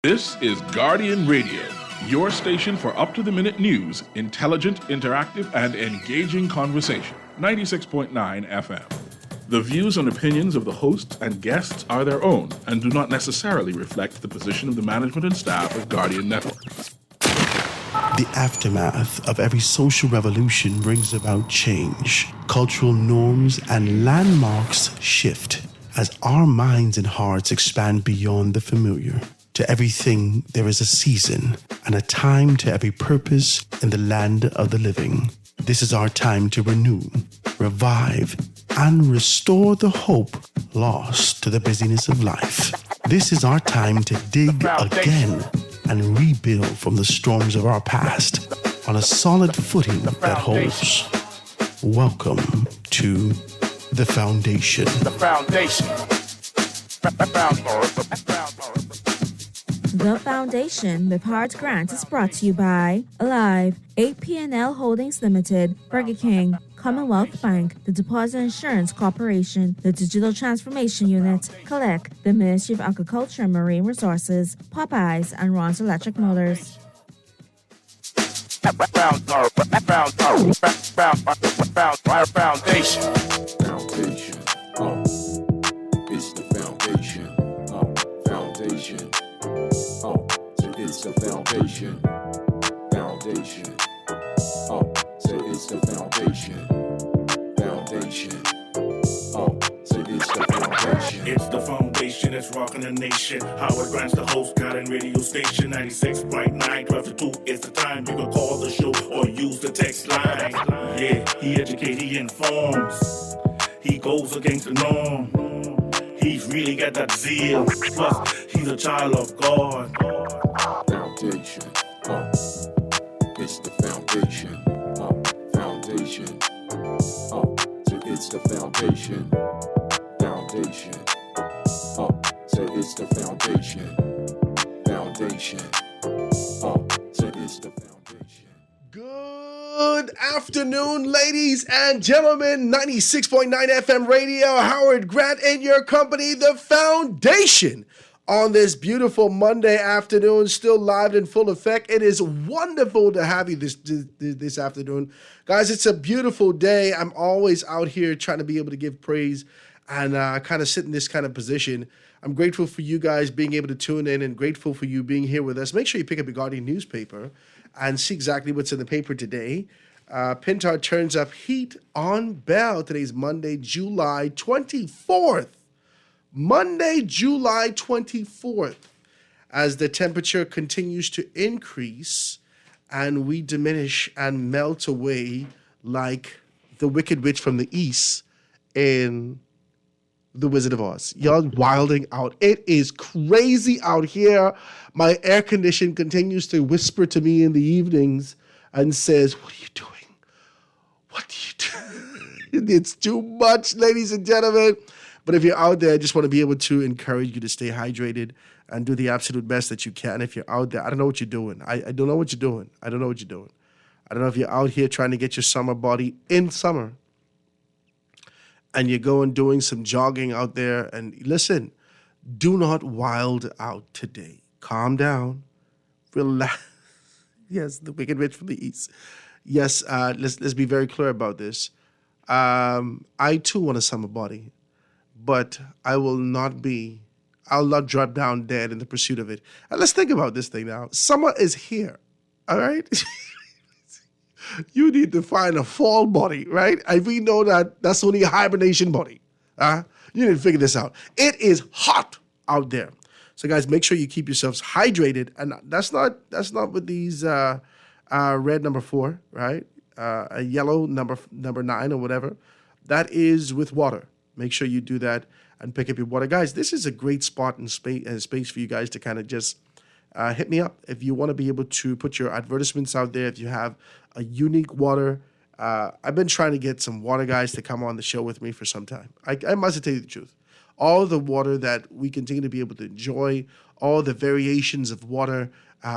This is Guardian Radio, your station for up-to-the-minute news, intelligent, interactive, and engaging conversation. 96.9 FM. The views and opinions of the hosts and guests are their own and do not necessarily reflect the position of the management and staff of Guardian Network. The aftermath of every social revolution brings about change. Cultural norms and landmarks shift as our minds and hearts expand beyond the familiar. To everything, there is a season and a time to every purpose in the land of the living. This is our time to renew, revive, and restore the hope lost to the busyness of life. This is our time to dig again and rebuild from the storms of our past on a solid footing that holds. Welcome to The Foundation. The Foundation. The Foundation with Hart Grant is brought to you by Alive, APNL Holdings Limited, Burger King, Commonwealth Bank, the Deposit Insurance Corporation, the Digital Transformation Unit, Collect, the Ministry of Agriculture and Marine Resources, Popeyes, and Ron's Electric Motors. Foundation. It's the foundation. Foundation. So it's the foundation. Foundation. So it's the foundation. Foundation. So it's the foundation. It's the foundation that's rocking the nation. Howard Grant's the host, Guardian radio station. 96.9, 12 to 2 is the time. You can call the show or use the text line. Yeah, he educates, he informs. He goes against the norm. He's really got that zeal. Plus, he's a child of God. Foundation. It's the foundation. Foundation. So it's the foundation. Foundation. So it's the foundation. Foundation. So it's the foundation. Good afternoon, ladies and gentlemen. 96.9 FM radio, Howard Grant in your company, The Foundation. On this beautiful Monday afternoon, still live and in full effect. It is wonderful to have you this afternoon. Guys, it's a beautiful day. I'm always out here trying to be able to give praise and kind of sit in this kind of position. I'm grateful for you guys being able to tune in and grateful for you being here with us. Make sure you pick up your Guardian newspaper and see exactly what's in the paper today. Pintar turns up heat on Bell. Today's Monday, July 24th. Monday, July 24th, as the temperature continues to increase and we diminish and melt away like the Wicked Witch from the East in The Wizard of Oz. Y'all wilding out. It is crazy out here. My air condition continues to whisper to me in the evenings and says, "What are you doing? What are you doing?" It's too much, ladies and gentlemen. But if you're out there, I just want to be able to encourage you to stay hydrated and do the absolute best that you can. If you're out there, I don't know what you're doing. I don't know what you're doing. I don't know what you're doing. I don't know if you're out here trying to get your summer body in summer and you're going doing some jogging out there. And listen, do not wild out today. Calm down. Relax. Yes, the Wicked Witch from the East. Yes, let's be very clear about this. I too want a summer body. But I'll not drop down dead in the pursuit of it. And let's think about this thing now. Summer is here, all right? You need to find a fall body, right? And we know that that's only a hibernation body. You need to figure this out. It is hot out there. So guys, make sure you keep yourselves hydrated. And that's not with these red number 4, right? A yellow number 9 or whatever. That is with water. Make sure you do that and pick up your water. Guys, this is a great spot and space for you guys to kind of just hit me up. If you want to be able to put your advertisements out there, if you have a unique water. I've been trying to get some water guys to come on the show with me for some time. I must tell you the truth. All the water that we continue to be able to enjoy, all the variations of water,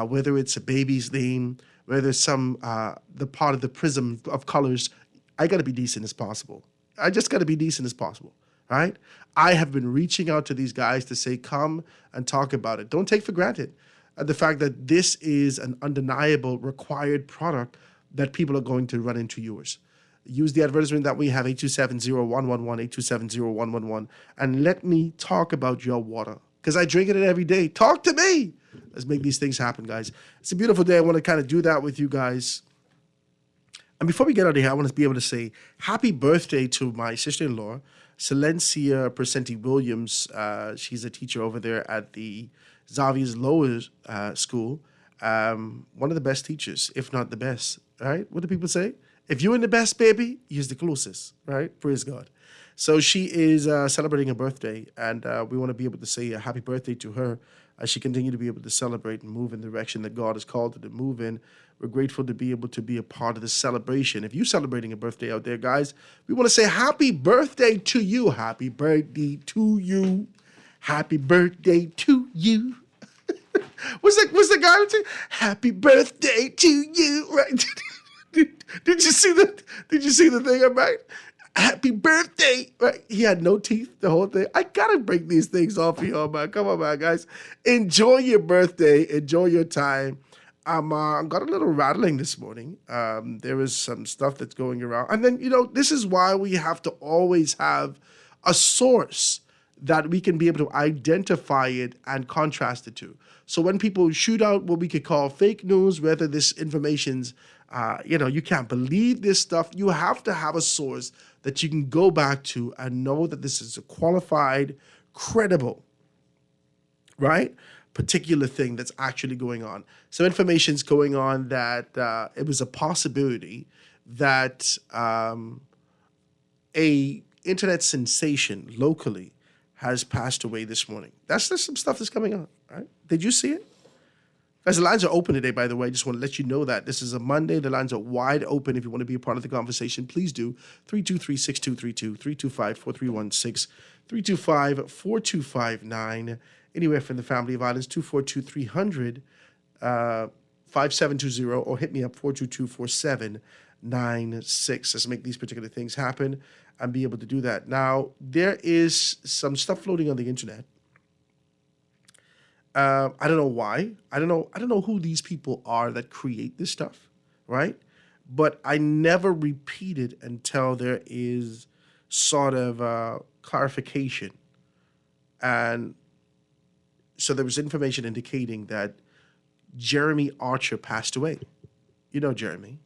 whether it's a baby's name, whether it's the part of the prism of colors, I got to be decent as possible. I just got to be decent as possible, right? I have been reaching out to these guys to say, come and talk about it. Don't take for granted. at the fact that this is an undeniable required product that people are going to run into yours. Use the advertisement that we have, 827-0111, 827-0111, and let me talk about your water, because I drink it every day. Talk to me. Let's make these things happen, guys. It's a beautiful day. I want to kind of do that with you guys. And before we get out of here, I want to be able to say happy birthday to my sister-in-law, Silencia Percenti Williams. She's a teacher over there at the Xavier's Lower School. One of the best teachers, if not the best, right? What do people say? If you're in the best, baby, you're the closest, right? Praise God. So she is celebrating her birthday, and we want to be able to say a happy birthday to her as she continues to be able to celebrate and move in the direction that God has called her to move in. We're grateful to be able to be a part of this celebration. If you're celebrating a birthday out there, guys, we want to say happy birthday to you. Happy birthday to you. Happy birthday to you. What's the guy would say? Happy birthday to you, right? Did you see the thing, right? Happy birthday, right? He had no teeth, the whole thing. I gotta break these things off of y'all, man. Come on, man, guys. Enjoy your birthday. Enjoy your time. Got a little rattling this morning. There is some stuff that's going around. And then, this is why we have to always have a source that we can be able to identify it and contrast it to. So when people shoot out what we could call fake news, whether this information's, you can't believe this stuff, you have to have a source that you can go back to and know that this is a qualified, credible, right, particular thing that's actually going on. So information's going on that it was a possibility that a internet sensation locally has passed away this morning. There's some stuff that's coming on, right? Did you see it? Guys, the lines are open today, by the way. Just want to let you know that. This is a Monday. The lines are wide open. If you want to be a part of the conversation, please do. 323-6232, 325-4316, 325-4259. Anywhere from the Family of Islands, 242-300, 5720, or hit me up, 422-4796. Let's make these particular things happen and be able to do that. Now, there is some stuff floating on the internet. I don't know why. I don't know who these people are that create this stuff, right? But I never repeat it until there is sort of clarification. And so there was information indicating that Jeremy Archer passed away. You know Jeremy.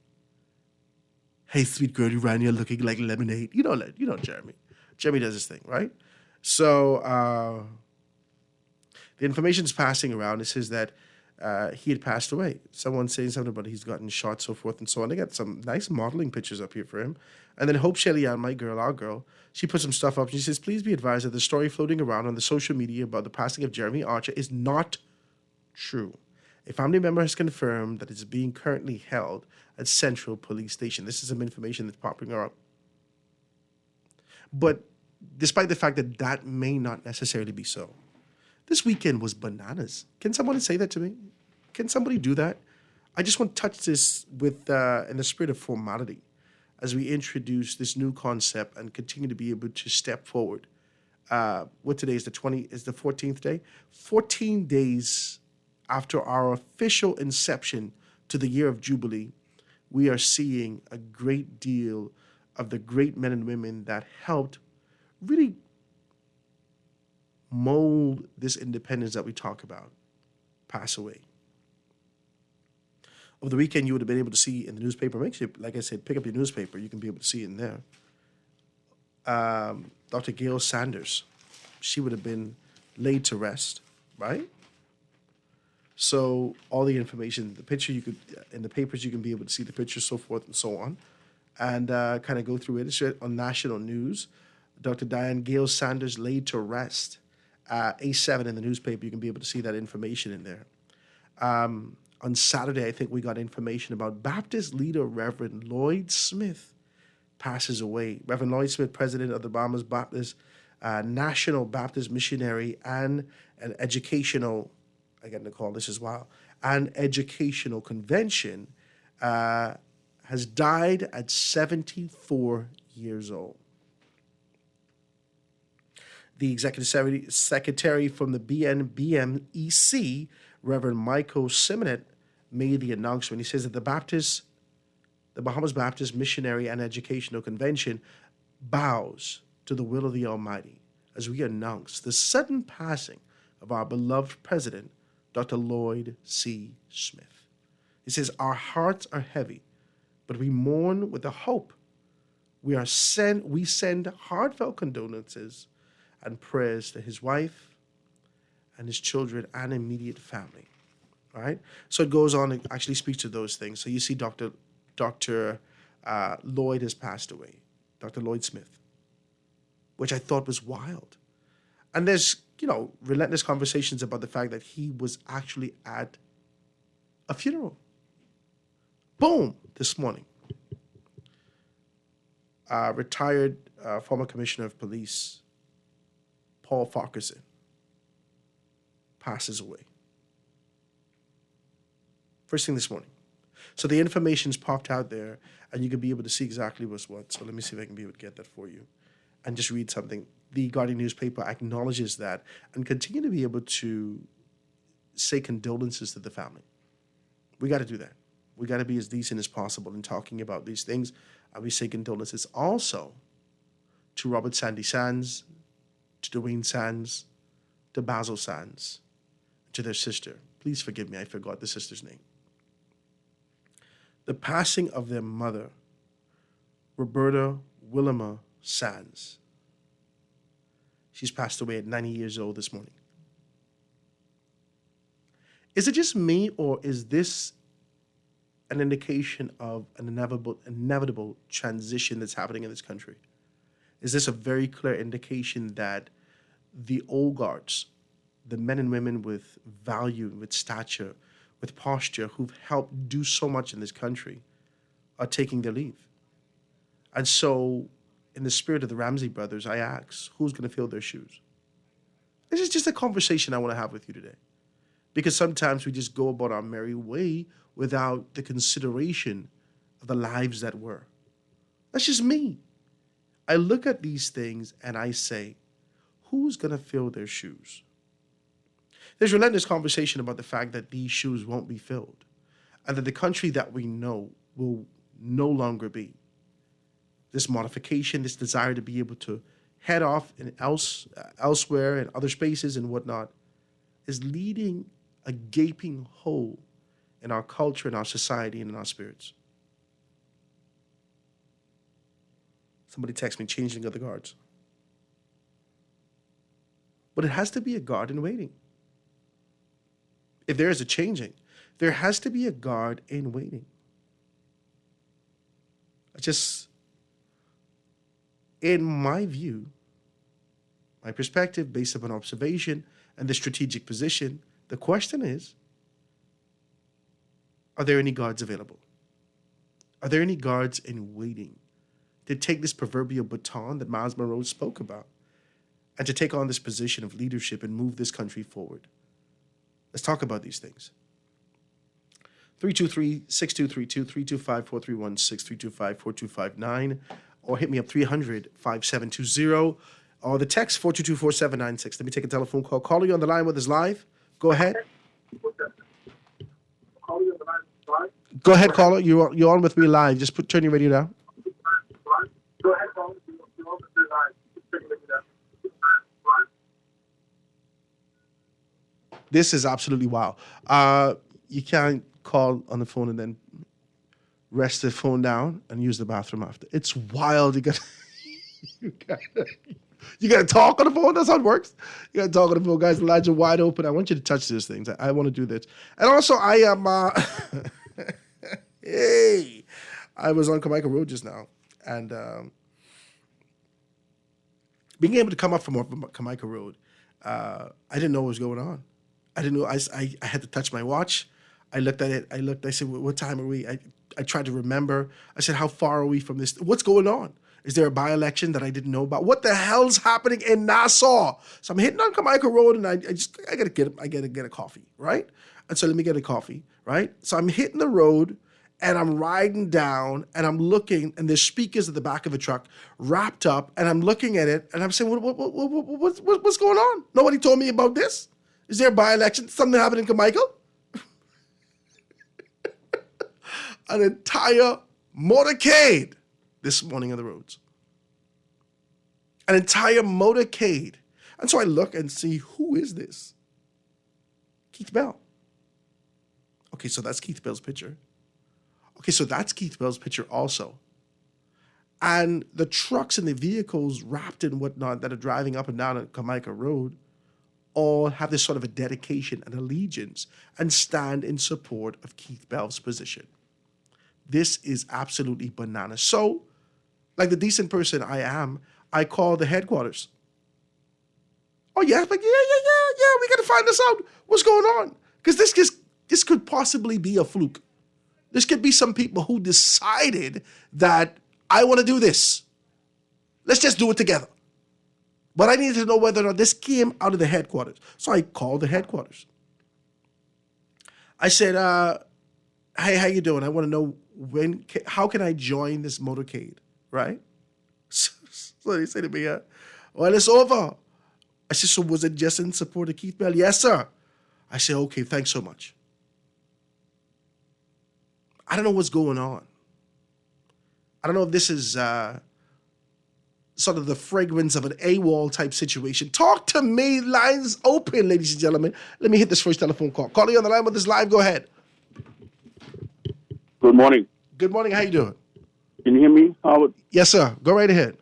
Hey, sweet girl, you ran here looking like lemonade. You know Jeremy. Jeremy does his thing, right? So the information's passing around. It says that he had passed away. Someone saying something about he's gotten shot, so forth and so on. They got some nice modeling pictures up here for him. And then Hope Shelley, my girl, our girl, she put some stuff up. She says, please be advised that the story floating around on the social media about the passing of Jeremy Archer is not true. A family member has confirmed that it's being currently held at Central Police Station. This is some information that's popping up. But despite the fact that that may not necessarily be so, this weekend was bananas. Can somebody say that to me? Can somebody do that? I just want to touch this with in the spirit of formality as we introduce this new concept and continue to be able to step forward. What today is the 14th day? 14 days after our official inception to the year of Jubilee, we are seeing a great deal of the great men and women that helped really mold this independence that we talk about pass away. Over the weekend, you would have been able to see in the newspaper. Make sure, like I said, pick up your newspaper. You can be able to see it in there. Dr. Gail Sanders, she would have been laid to rest, right? So all the information, the picture you could, in the papers, you can be able to see the picture, so forth and so on, and kind of go through it. It's on national news. Dr. Diane Gail Sanders laid to rest. A7 in the newspaper, you can be able to see that information in there. On Saturday, I think we got information about Baptist leader Reverend Lloyd Smith passes away. Reverend Lloyd Smith, president of the Bahamas Baptist, National Baptist Missionary and an educational, I get to call this as well, an educational convention, has died at 74 years old. The executive secretary from the BNBMEC, Reverend Michael Simonet made the announcement. He says that the Bahamas Baptist Missionary and Educational Convention bows to the will of the Almighty as we announce the sudden passing of our beloved president, Dr. Lloyd C. Smith. He says, our hearts are heavy, but we mourn with the hope. We send heartfelt condolences and prayers to his wife and his children and immediate family. All right? So it goes on and actually speaks to those things. So you see Dr. Lloyd has passed away, Dr. Lloyd Smith, which I thought was wild. And there's, relentless conversations about the fact that he was actually at a funeral. Boom, this morning. Retired former Commissioner of Police, Paul Farquharson, passes away. First thing this morning. So the information's popped out there, and you can be able to see exactly what's what. So let me see if I can be able to get that for you and just read something. The Guardian newspaper acknowledges that and continue to be able to say condolences to the family. We got to do that. We got to be as decent as possible in talking about these things. And we say condolences also to Robert Sandy Sands, to Dwayne Sands, to Basil Sands, to their sister. Please forgive me, I forgot the sister's name. The passing of their mother, Roberta Williama Sands. She's passed away at 90 years old this morning. Is it just me, or is this an indication of an inevitable transition that's happening in this country? Is this a very clear indication that the old guards, the men and women with value, with stature, with posture, who've helped do so much in this country, are taking their leave? And so, in the spirit of the Ramsey brothers, I ask, who's going to fill their shoes? This is just a conversation I want to have with you today. Because sometimes we just go about our merry way without the consideration of the lives that were. That's just me. I look at these things and I say, who's going to fill their shoes? There's relentless conversation about the fact that these shoes won't be filled and that the country that we know will no longer be. This modification, this desire to be able to head off elsewhere in other spaces and whatnot is leading a gaping hole in our culture, in our society, and in our spirits. Somebody text me, changing of the guards. But it has to be a guard in waiting. If there is a changing, there has to be a guard in waiting. In my view, my perspective, based upon observation and the strategic position, the question is, are there any guards available? Are there any guards in waiting to take this proverbial baton that Miles Monroe spoke about and to take on this position of leadership and move this country forward? Let's talk about these things. 323-6232, 325-431-6, 325-4259, or hit me up 300-5720, or the text 422-4796. Let me take a telephone call. Caller, you on the line with us live. Go ahead. Go ahead, caller. You're on with me live. Just turn your radio down. Go ahead, caller. You're on with me live. Just turn your radio down. This is absolutely wild. You can't call on the phone and then rest the phone down and use the bathroom after. It's wild. You got to talk on the phone. That's how it works. You got to talk on the phone, guys. The lines are wide open. I want you to touch these things. I want to do this. And also, I am. Hey, I was on Kamika Road just now, and being able to come up from Kamika Road, I didn't know what was going on. I didn't know. I had to touch my watch. I looked at it. I said, what time are we? I tried to remember. I said, how far are we from this? What's going on? Is there a by-election that I didn't know about? What the hell's happening in Nassau? So I'm hitting on Kamika Road, and I gotta get a coffee, right? And so let me get a coffee, right? So I'm hitting the road, and I'm riding down, and I'm looking, and there's speakers at the back of a truck wrapped up, and I'm looking at it, and I'm saying, what's going on? Nobody told me about this. Is there a by-election? Something happened in Carmichael? An entire motorcade this morning on the roads. An entire motorcade. And so I look and see, who is this? Keith Bell. Okay, so that's Keith Bell's picture. Okay, so that's Keith Bell's picture also. And the trucks and the vehicles wrapped in whatnot that are driving up and down Carmichael Road all have this sort of a dedication and allegiance and stand in support of Keith Bell's position. This is absolutely bananas. So, like the decent person I am, I call the headquarters. Oh yeah, like yeah, we gotta find this out. What's going on? Because this could possibly be a fluke. This could be some people who decided that I want to do this. Let's just do it together. But I needed to know whether or not this came out of the headquarters. So I called the headquarters. I said, hey, how you doing? I want to know how can I join this motorcade, right? So they say to me, well, it's over. I said, so was it just in support of Keith Bell? Yes, sir. I said, okay, thanks so much. I don't know what's going on. I don't know if this is sort of the fragrance of an AWOL type situation. Talk to me. Lines open, ladies and gentlemen. Let me hit this first telephone call. Calling on the line with this live. Go ahead. Good morning. Good morning. How you doing? Can you hear me, Howard? Yes, sir. Go right ahead.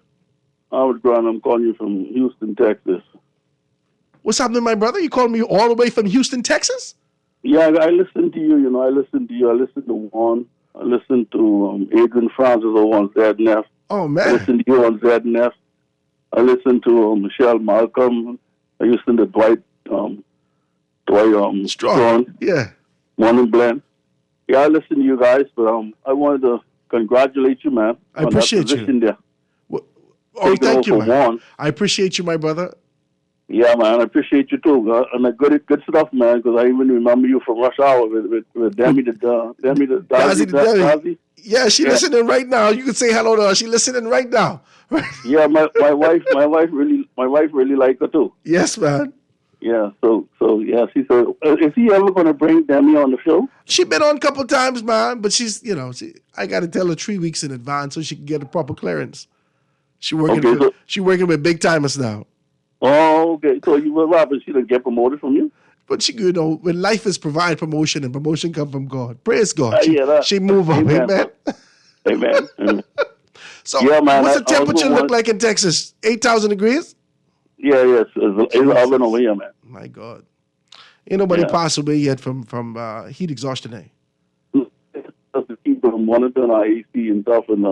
Howard Grant, I'm calling you from Houston, Texas. What's happening, my brother? You calling me all the way from Houston, Texas? Yeah, I listen to you. I listen to you. I listen to Juan. I listen to Adrian Francis over on ZNF. Oh, I man. listen to you on ZNF. I listen to Michelle Malcolm. I listen to Dwight Strong. Yeah. Morning Blend. Yeah, I listen to you guys, but I wanted to congratulate you, man. I appreciate you. There. Oh, thank you, man. Juan. I appreciate you, my brother. Yeah, man, I appreciate you too. And good stuff, man. Because I even remember you from Rush Hour with Demi the Dazi. Yeah, she listening right now. You can say hello to her. She listening right now. Yeah, my wife really like her too. Yes, man. Yeah, so yeah. She said, is he ever going to bring Demi on the show? She been on a couple times, man. But she's, I got to tell her 3 weeks in advance so she can get a proper clearance. She working with big timers now. Oh, okay. So you were Robert. She didn't get promoted from you? But when life is provide promotion and promotion come from God. Praise God. She move up. Amen. Amen. So yeah, man, what's the temperature look like in Texas? 8,000 degrees? Yeah, yes. It's oven over here, man. My God. Ain't nobody passed away yet from heat exhaustion, eh? The people monitoring our AC and stuff and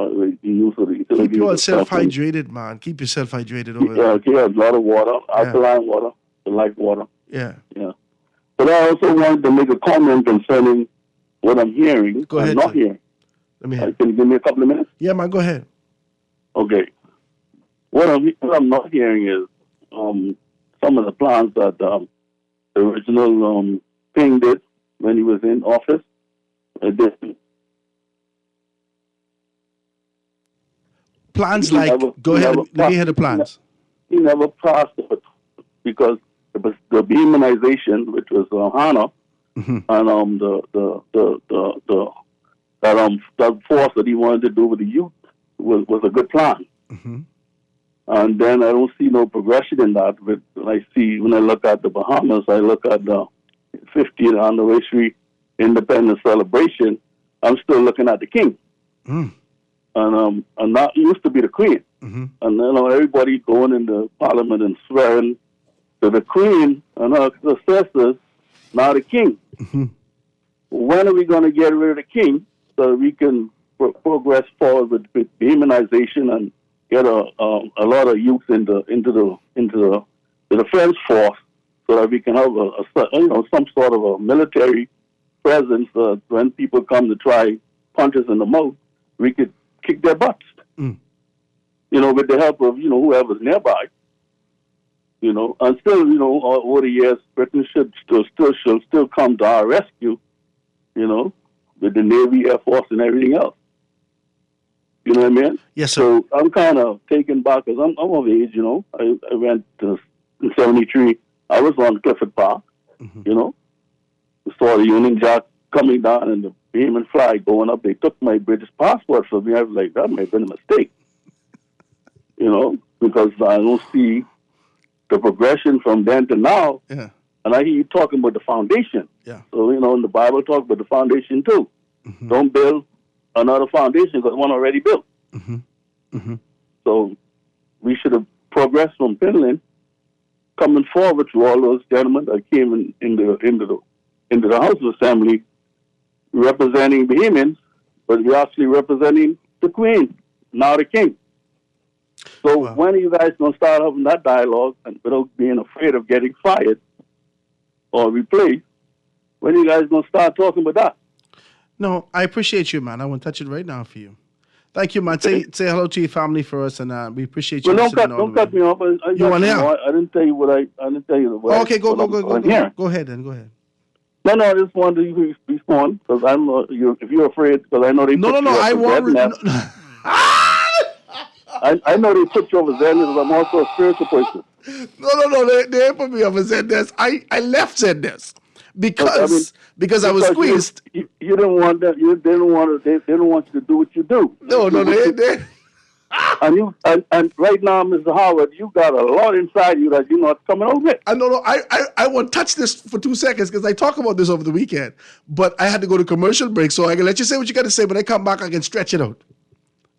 use of the keep yourself hydrated, man. Keep yourself hydrated over there. Yeah, a lot of water, alkaline water, the light water. Yeah. Yeah. But I also wanted to make a comment concerning what I'm hearing. Go ahead. Not hearing. Let me hear. Can you give me a couple of minutes? Yeah, man, go ahead. Okay. What I'm not hearing is some of the plans that the original Ping did when he was in office. Plans like, go ahead, let me hear the plans. He never passed it because it was the immunization, which was HANA, and that force that he wanted to do with the youth was a good plan. Mm-hmm. And then I don't see no progression in that. But when I look at the Bahamas, I look at the 50th anniversary independence celebration, I'm still looking at the king. Mm. And that used to be the queen. Mm-hmm. And everybody going into parliament and swearing to the queen and her successors, now the king. Mm-hmm. When are we going to get rid of the king so that we can progress forward with immunization and get a lot of youth into the defense force so that we can have some sort of a military presence when people come to try punch us in the mouth, we could kick their butts. Mm. With the help of, whoever's nearby. And still, over the years, Britain should still come to our rescue, with the Navy, Air Force, and everything else. You know what I mean? Yes, sir. So I'm kind of taken back because I'm of age, I went to, in 73. I was on Clifford Park. You know, we saw the Union Jack coming down and the Bahamian flag going up. They took my British passport from me. I was like, that may have been a mistake. You know, because I don't see the progression from then to now. Yeah. And I hear you talking about the foundation. Yeah. So, you know, in the Bible talk about the foundation too. Mm-hmm. Don't build another foundation because one already built. Mm-hmm. Mm-hmm. So we should have progressed from Finland, coming forward to all those gentlemen that came into the House of Assembly representing Bahamians, but we're actually representing the Queen, now the King. So when are you guys going to start having that dialogue and without being afraid of getting fired or replaced? When are you guys going to start talking about that? No, I appreciate you, man. I want to touch it right now for you. Thank you, man. Say hello to your family for us, and we appreciate you. Well, don't cut me off. You want to? I didn't tell you what I didn't tell you. What okay, go ahead. Go ahead. No, I just wanted you to respond because I'm if you're afraid because I know they. No. I want. I know they put you over Zen because I'm also a spiritual person. No. They put me over Zendesk. I left Zendesk because I was squeezed. You didn't want that. They didn't want you to do what you do. No. They. And right now, Mr. Howard, you got a lot inside you that you're not coming out with. I won't touch this for 2 seconds because I talk about this over the weekend. But I had to go to commercial break, so I can let you say what you got to say. When I come back, I can stretch it out.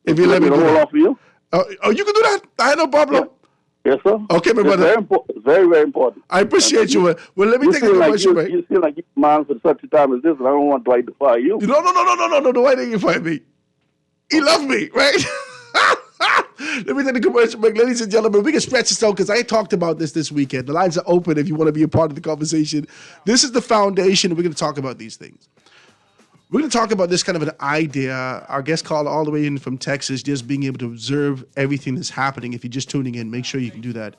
If you let me hold off for you. You can do that. I had no problem. Yes, sir. Okay, my brother. Very, very important. I appreciate you. Well, let me take a commercial break. You feel like you're man for such a time as this, and I don't want Dwight to fire you. No. Why didn't you fire me? He loved me, right? Let me take the commercial break. Ladies and gentlemen, we can stretch this out because I talked about this weekend. The lines are open if you want to be a part of the conversation. This is the foundation. We're going to talk about these things. We're going to talk about this kind of an idea. Our guest called all the way in from Texas, just being able to observe everything that's happening. If you're just tuning in, make sure you can do that.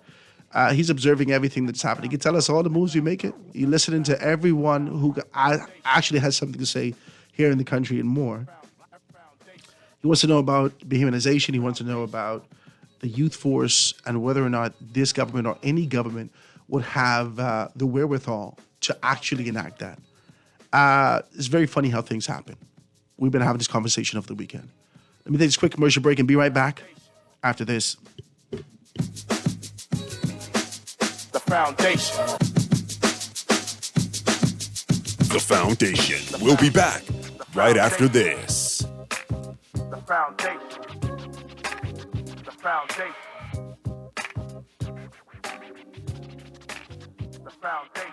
He's observing everything that's happening. He can tell us all the moves we make it. He's listening to everyone who actually has something to say here in the country and more. He wants to know about Bahamianization. He wants to know about the youth force and whether or not this government or any government would have the wherewithal to actually enact that. It's very funny how things happen. We've been having this conversation over the weekend. Let me take this quick commercial break and be right back after this. The foundation. The foundation. We'll be back right after this. The foundation. The foundation. The foundation.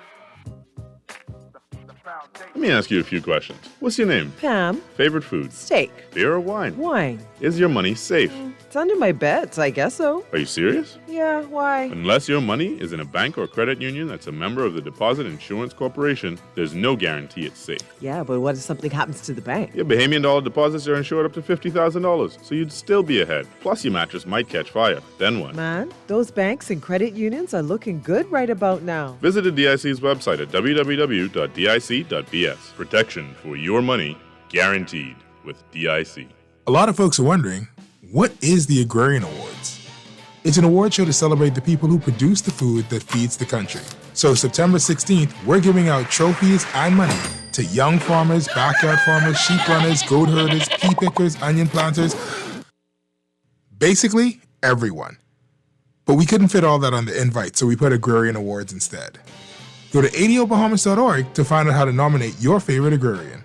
Let me ask you a few questions. What's your name? Pam. Favorite food? Steak. Beer or wine? Wine. Is your money safe? It's under my bed, so I guess so. Are you serious? Yeah, why? Unless your money is in a bank or credit union that's a member of the Deposit Insurance Corporation, there's no guarantee it's safe. Yeah, but what if something happens to the bank? Your Bahamian dollar deposits are insured up to $50,000, so you'd still be ahead. Plus, your mattress might catch fire. Then what? Man, those banks and credit unions are looking good right about now. Visit the DIC's website at www.dic.bs. Protection for your money, guaranteed with DIC. A lot of folks are wondering, what is the Agrarian Awards? It's an award show to celebrate the people who produce the food that feeds the country. So September 16th, we're giving out trophies and money to young farmers, backyard farmers, sheep runners, goat herders, pea pickers, onion planters. Basically, everyone. But we couldn't fit all that on the invite, so we put Agrarian Awards instead. Go to ADOBahamas.org to find out how to nominate your favorite agrarian.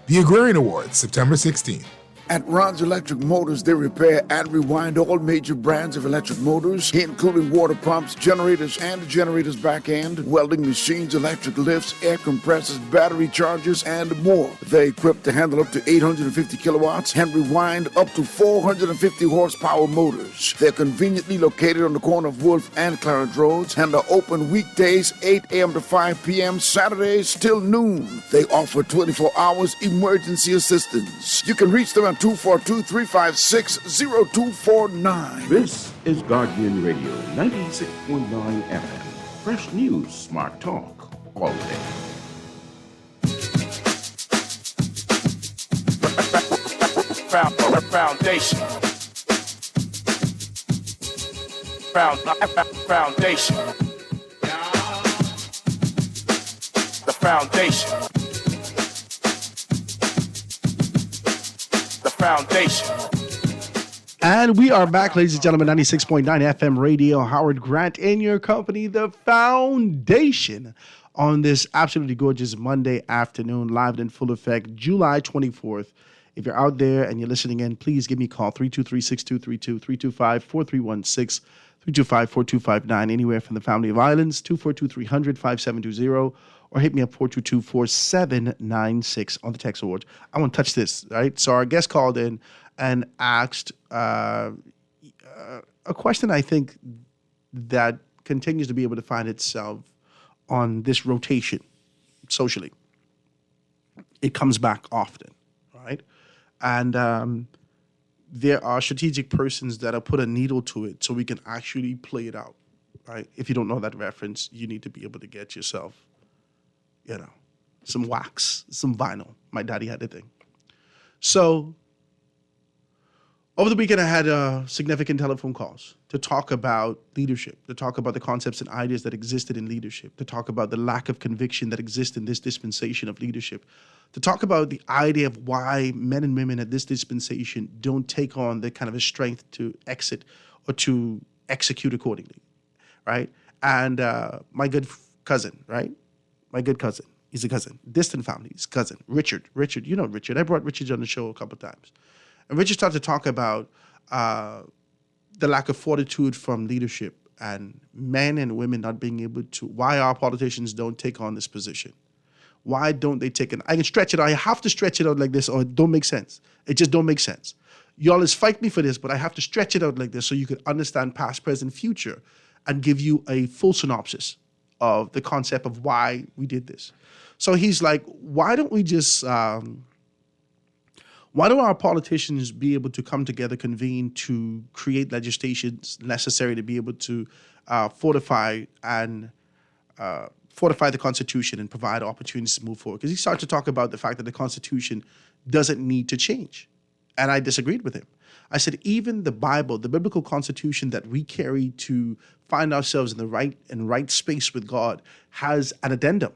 The Agrarian Awards, September 16th. At Ron's Electric Motors, they repair and rewind all major brands of electric motors, including water pumps, generators, and the generator's back end, welding machines, electric lifts, air compressors, battery chargers, and more. They're equipped to handle up to 850 kilowatts and rewind up to 450 horsepower motors. They're conveniently located on the corner of Wolf and Clarence Roads and are open weekdays 8 a.m. to 5 p.m., Saturdays till noon. They offer 24 hours emergency assistance. You can reach them at 242-356-0249. This is Guardian Radio 96.9 FM. Fresh news, smart talk, all day. Foundation. Foundation. foundation. The foundation. And we are back, ladies and gentlemen, 96.9 FM radio. Howard Grant in your company, The Foundation, on this absolutely gorgeous Monday afternoon, live and in full effect, July 24th. If you're out there and you're listening in, please give me a call, 323-6232, 325-4316, 325-4259, anywhere from the Family of Islands, 242-300-5720, or hit me up 422-4796 on the text board. I want to touch this, right? So our guest called in and asked a question I think that continues to be able to find itself on this rotation socially. It comes back often, right? And there are strategic persons that have put a needle to it so we can actually play it out, right? If you don't know that reference, you need to be able to get yourself, some wax, some vinyl. My daddy had the thing. So over the weekend, I had significant telephone calls to talk about leadership, to talk about the concepts and ideas that existed in leadership, to talk about the lack of conviction that exists in this dispensation of leadership, to talk about the idea of why men and women at this dispensation don't take on the kind of a strength to exit or to execute accordingly, right? And my good cousin, right? My good cousin, he's a cousin, distant family, his cousin, Richard, you know Richard. I brought Richard on the show a couple of times. And Richard started to talk about the lack of fortitude from leadership and men and women not being able to, why our politicians don't take on this position. Why don't they take it? I can stretch it out. I have to stretch it out like this or it don't make sense. It just don't make sense. Y'all is fight me for this, but I have to stretch it out like this so you can understand past, present, future and give you a full synopsis of the concept of why we did this. So he's like, why don't we just... why don't our politicians be able to come together, convene to create legislations necessary to be able to fortify the Constitution and provide opportunities to move forward? Because he started to talk about the fact that the Constitution doesn't need to change. And I disagreed with him. I said, even the Bible, the biblical Constitution that we carry to find ourselves in the right space with God has an addendum.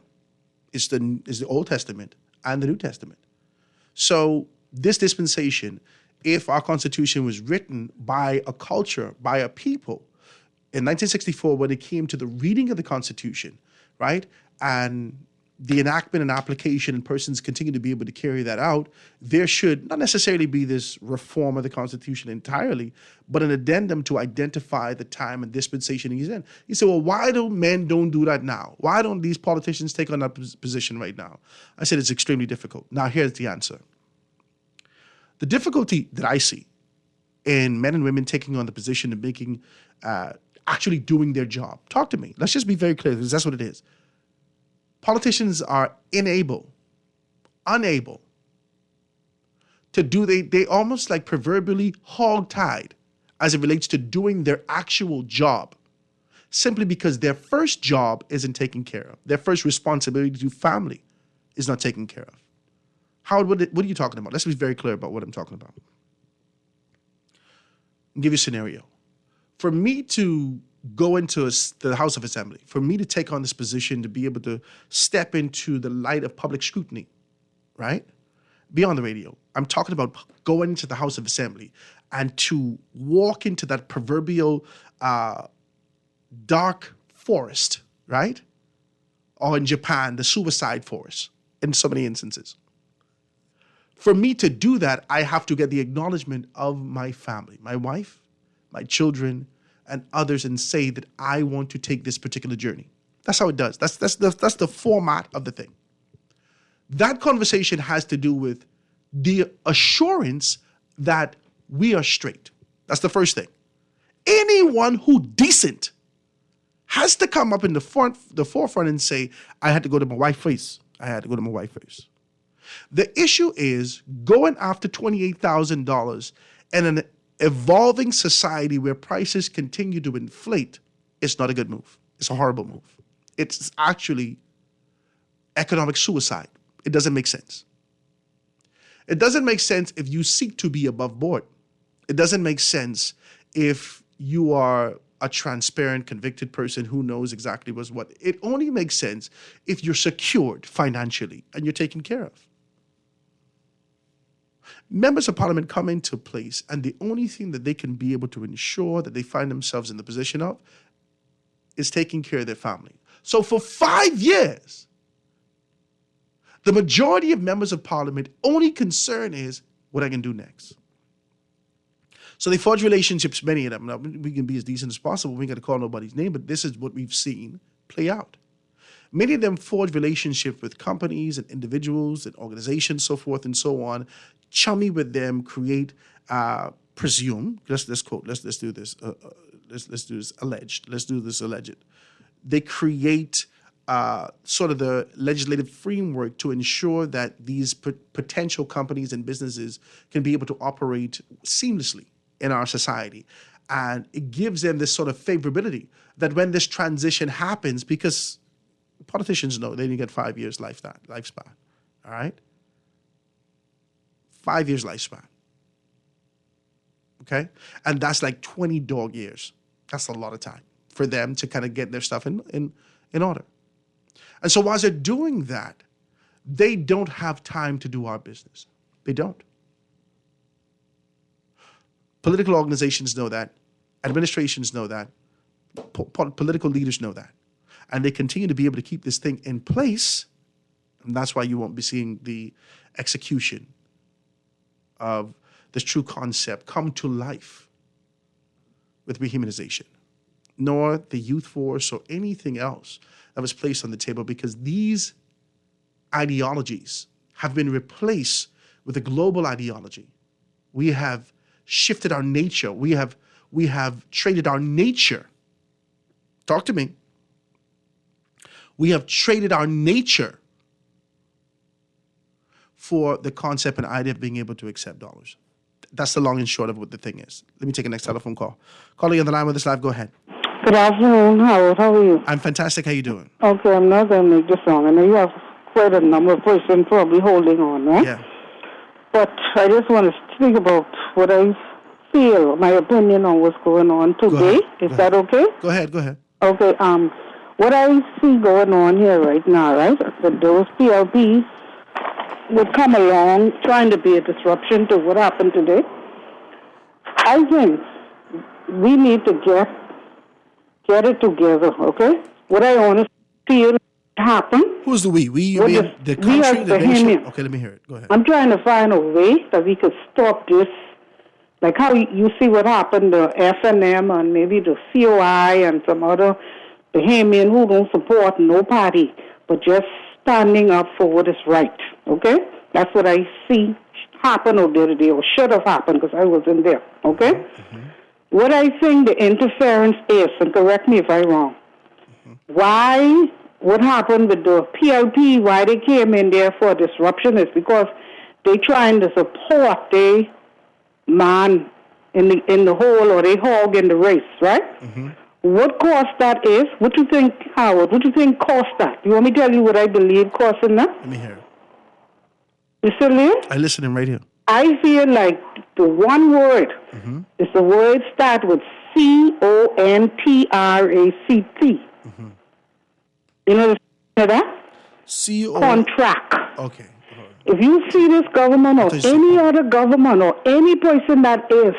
It's the Old Testament and the New Testament. So this dispensation, if our Constitution was written by a culture, by a people, in 1964, when it came to the reading of the Constitution, right, and the enactment and application and persons continue to be able to carry that out, there should not necessarily be this reform of the Constitution entirely, but an addendum to identify the time and dispensation he's in. He said, well, why do men don't do that now? Why don't these politicians take on that position right now? I said, it's extremely difficult. Now, here's the answer. The difficulty that I see in men and women taking on the position of making, actually doing their job. Talk to me. Let's just be very clear, because that's what it is. Politicians are unable to do, they almost like proverbially hog-tied as it relates to doing their actual job, simply because their first job isn't taken care of. Their first responsibility to family is not taken care of. Howard, what are you talking about? Let's be very clear about what I'm talking about. I'll give you a scenario. For me to go into the House of Assembly, for me to take on this position, to be able to step into the light of public scrutiny, right? Be on the radio. I'm talking about going into the House of Assembly and to walk into that proverbial dark forest, right? Or in Japan, the suicide forest, in so many instances. For me to do that, I have to get the acknowledgement of my family, my wife, my children, and others, and say that I want to take this particular journey. That's how it does. That's the format of the thing. That conversation has to do with the assurance that we are straight. That's the first thing. Anyone who decent has to come up in the forefront and say, I had to go to my wife first. I had to go to my wife first. The issue is going after $28,000 in an evolving society where prices continue to inflate. It's not a good move. It's a horrible move. It's actually economic suicide. It doesn't make sense. It doesn't make sense if you seek to be above board. It doesn't make sense if you are a transparent, convicted person who knows exactly what's what. It only makes sense if you're secured financially and you're taken care of. Members of Parliament come into place, and the only thing that they can be able to ensure that they find themselves in the position of is taking care of their family. So for 5 years, the majority of members of Parliament only concern is what I can do next. So they forge relationships, many of them. Now, we can be as decent as possible. We ain't got to call nobody's name, but this is what we've seen play out. Many of them forge relationships with companies and individuals and organizations, so forth and so on, chummy with them, create, presume, let's do this, alleged. They create sort of the legislative framework to ensure that these potential companies and businesses can be able to operate seamlessly in our society. And it gives them this sort of favorability that when this transition happens, because politicians know they didn't get 5 years lifespan, all right? 5 years lifespan, okay? And that's like 20 dog years. That's a lot of time for them to kind of get their stuff in order. And so while they're doing that, they don't have time to do our business. They don't. Political organizations know that. Administrations know that. Political leaders know that. And they continue to be able to keep this thing in place. And that's why you won't be seeing the execution of this true concept come to life with rehumanization, nor the youth force or anything else that was placed on the table, because these ideologies have been replaced with a global ideology. We have shifted our nature. We have traded our nature. Talk to me. We have traded our nature for the concept and idea of being able to accept dollars. That's the long and short of what the thing is. Let me take a next telephone call. Calling on the line with us live. Go ahead. Good afternoon, Howard. How are you? I'm fantastic. How you doing? Okay, I'm not going to make this long. I know you have quite a number of persons probably holding on, right? Yeah. But I just want to speak about what I feel, my opinion on what's going on today. Is that okay? Go ahead. Okay, what I see going on here right now, right, that those PLPs would come along trying to be a disruption to what happened today. I think we need to get it together, okay? What I honestly feel happen. Who's the we? We mean the country, the nation? Okay, let me hear it. Go ahead. I'm trying to find a way that we could stop this. Like how you see what happened to FNM and maybe the COI and some other Bahamian who don't support no party, but just standing up for what is right, okay? That's what I see happen over there today, or should have happened because I wasn't there, okay? Mm-hmm. What I think the interference is, and correct me if I'm wrong, why, what happened with the PLP, why they came in there for disruption is because they trying to support the man in the hole or the hog in the race, right? Mm-hmm. What caused that is, what do you think, Howard, what do you think caused that? You want me to tell you what I believe causing that? Let me hear it. You still there? I listen in radio. I feel like the one word is the word start with CONTRACT. Mm-hmm. You know that? Contract. Okay. If you see this government or any other government or any person that is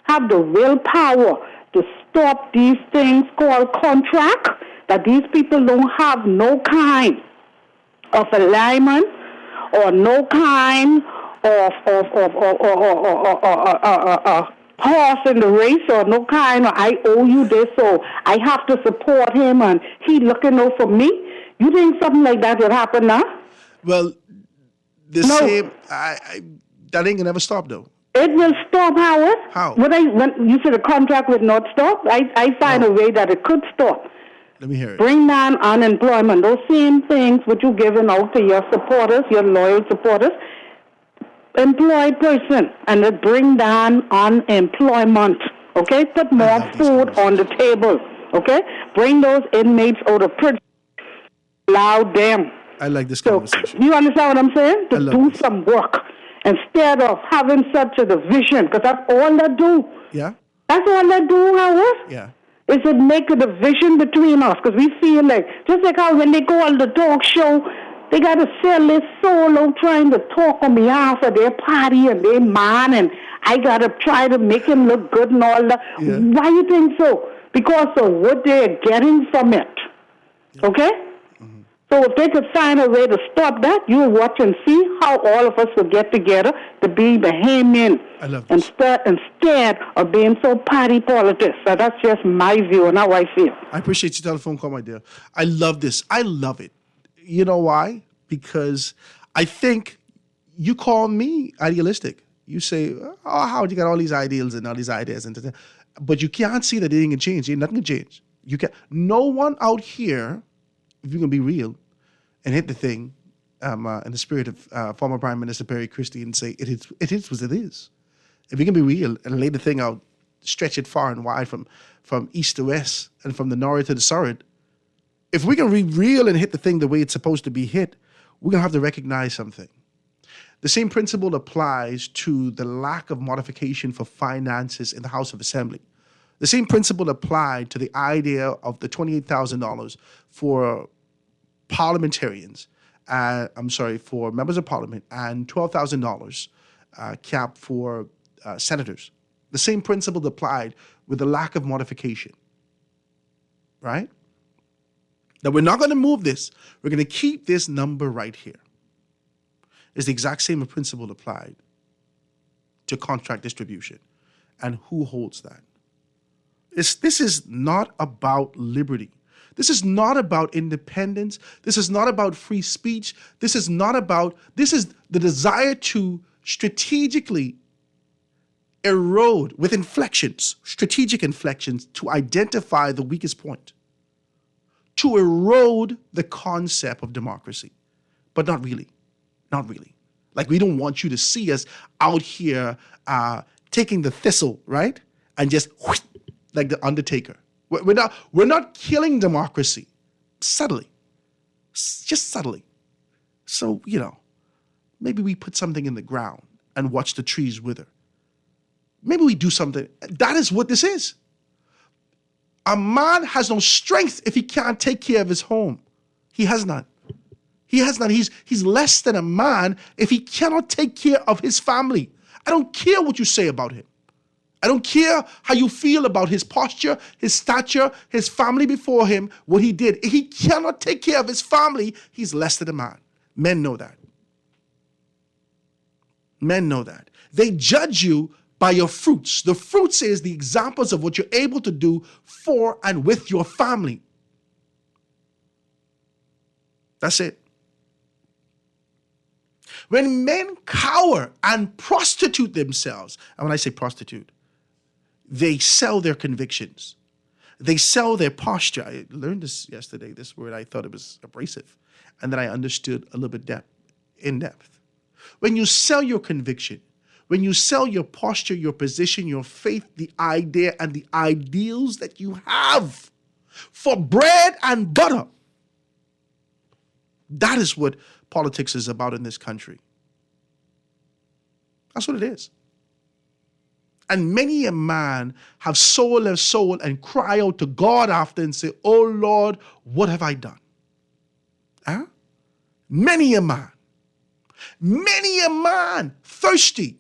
have the willpower to stop these things called contract, that these people don't have no kind of alignment or no kind of horse in the race or no kind of I owe you this or I have to support him and he looking out for me. You think something like that would happen now? Well, same. That ain't gonna ever stop though. It will stop, Howard. How? When you said the contract would not stop, I find a way that it could stop. Let me hear it. Bring down unemployment. Those same things which you're giving out to your supporters, your loyal supporters, employed person, and it bring down unemployment. Okay? Put more food on the table. Okay? Bring those inmates out of prison. Allow them. I like this conversation. You understand what I'm saying? To do some work instead of having such a division, because that's all they do. Yeah? That's all they do, Howard. Yeah. Is it make a division between us? Because we feel like, just like how when they go on the talk show, they got to sell their soul out trying to talk on behalf of their party and their man, and I got to try to make him look good and all that. Yeah. Why you think so? Because of what they're getting from it. Yeah. Okay? Mm-hmm. So if they could find a way to stop that, you watch and see how all of us will get together to be Bahamian instead of being so party politics. So that's just my view and how I feel. I appreciate your telephone call, my dear. I love this. I love it. You know why? Because I think you call me idealistic. You say, oh, Howard, you got all these ideals and all these ideas. But you can't see that anything can change. Nothing can change. You can't. No one out here, if you're going to be real and hit the thing in the spirit of former Prime Minister Perry Christie and say, it is what it is. If you can be real and lay the thing out, stretch it far and wide from east to west and from the north to the south, if we can be real and hit the thing the way it's supposed to be hit, we're going to have to recognize something. The same principle applies to the lack of modification for finances in the House of Assembly. The same principle applied to the idea of the $28,000 for parliamentarians, for members of parliament, and $12,000 cap for senators. The same principle applied with the lack of modification, right? Now, we're not going to move this. We're going to keep this number right here. It's the exact same principle applied to contract distribution. And who holds that? This is not about liberty. This is not about independence. This is not about free speech. This is the desire to strategically erode with strategic inflections to identify the weakest point, to erode the concept of democracy. But not really. Like, we don't want you to see us out here taking the thistle, right? And just whoosh, like the Undertaker. We're not killing democracy. Subtly. Just subtly. So, maybe we put something in the ground and watch the trees wither. Maybe we do something. That is what this is. A man has no strength if he can't take care of his home. He has none. He's less than a man if he cannot take care of his family. I don't care what you say about him. I don't care how you feel about his posture, his stature, his family before him, what he did. If he cannot take care of his family, he's less than a man. Men know that. Men know that. They judge you by your fruits. The fruits is the examples of what you're able to do for and with your family. That's it. When men cower and prostitute themselves, and when I say prostitute, they sell their convictions. They sell their posture. I learned this yesterday, this word. I thought it was abrasive. And then I understood a little bit in depth. When you sell your conviction, when you sell your posture, your position, your faith, the idea and the ideals that you have for bread and butter, that is what politics is about in this country. That's what it is. And many a man have sold their soul and cry out to God after and say, oh Lord, what have I done? Huh? Many a man thirsty,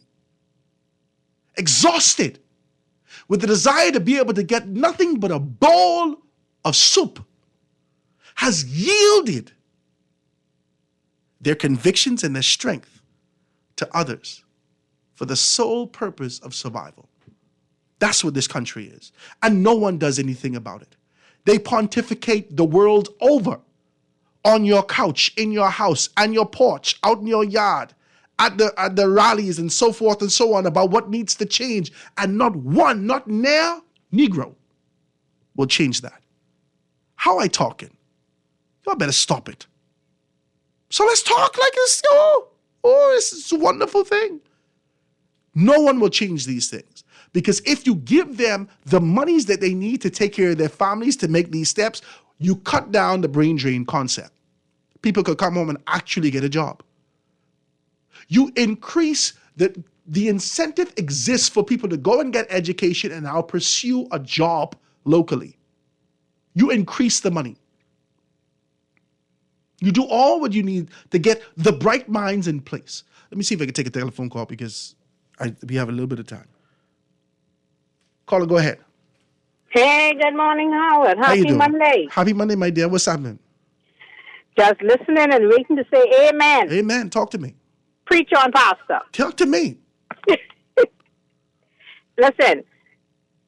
exhausted, with the desire to be able to get nothing but a bowl of soup, has yielded their convictions and their strength to others for the sole purpose of survival. That's what this country is. And no one does anything about it. They pontificate the world over on your couch, in your house, on your porch, out in your yard, at the rallies and so forth and so on about what needs to change. And not one, not near Negro will change that. How I talking? Y'all better stop it. So let's talk like it's, it's a wonderful thing. No one will change these things. Because if you give them the monies that they need to take care of their families to make these steps, you cut down the brain drain concept. People could come home and actually get a job. You increase the incentive exists for people to go and get education and now pursue a job locally. You increase the money. You do all what you need to get the bright minds in place. Let me see if I can take a telephone call because we have a little bit of time. Caller, go ahead. Hey, good morning, Howard. How you Happy doing? Monday. Happy Monday, my dear. What's happening? Just listening and waiting to say amen. Amen. Talk to me. Preach on, Pastor. Talk to me. Listen,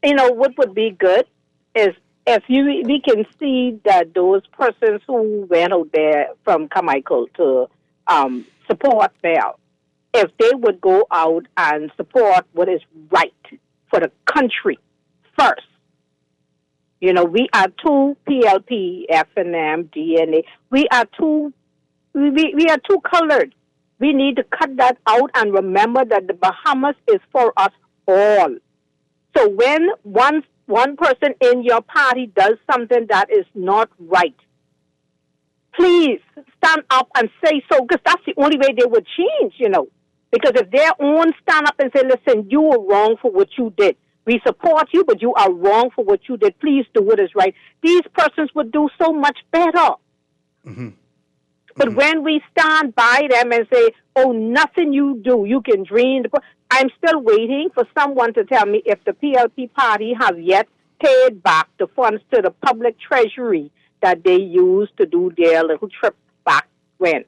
what would be good is if we can see that those persons who went out there from Carmichael to support Bell, if they would go out and support what is right for the country first. We are too PLP, FNM, DNA. We are too colored. We need to cut that out and remember that the Bahamas is for us all. So when one person in your party does something that is not right, please stand up and say so, because that's the only way they would change, Because if their own stand up and say, listen, you were wrong for what you did. We support you, but you are wrong for what you did. Please do what is right. These persons would do so much better. Mm-hmm. But when we stand by them and say, oh, nothing you do, you can drain I'm still waiting for someone to tell me if the PLP party has yet paid back the funds to the public treasury that they used to do their little trip back when.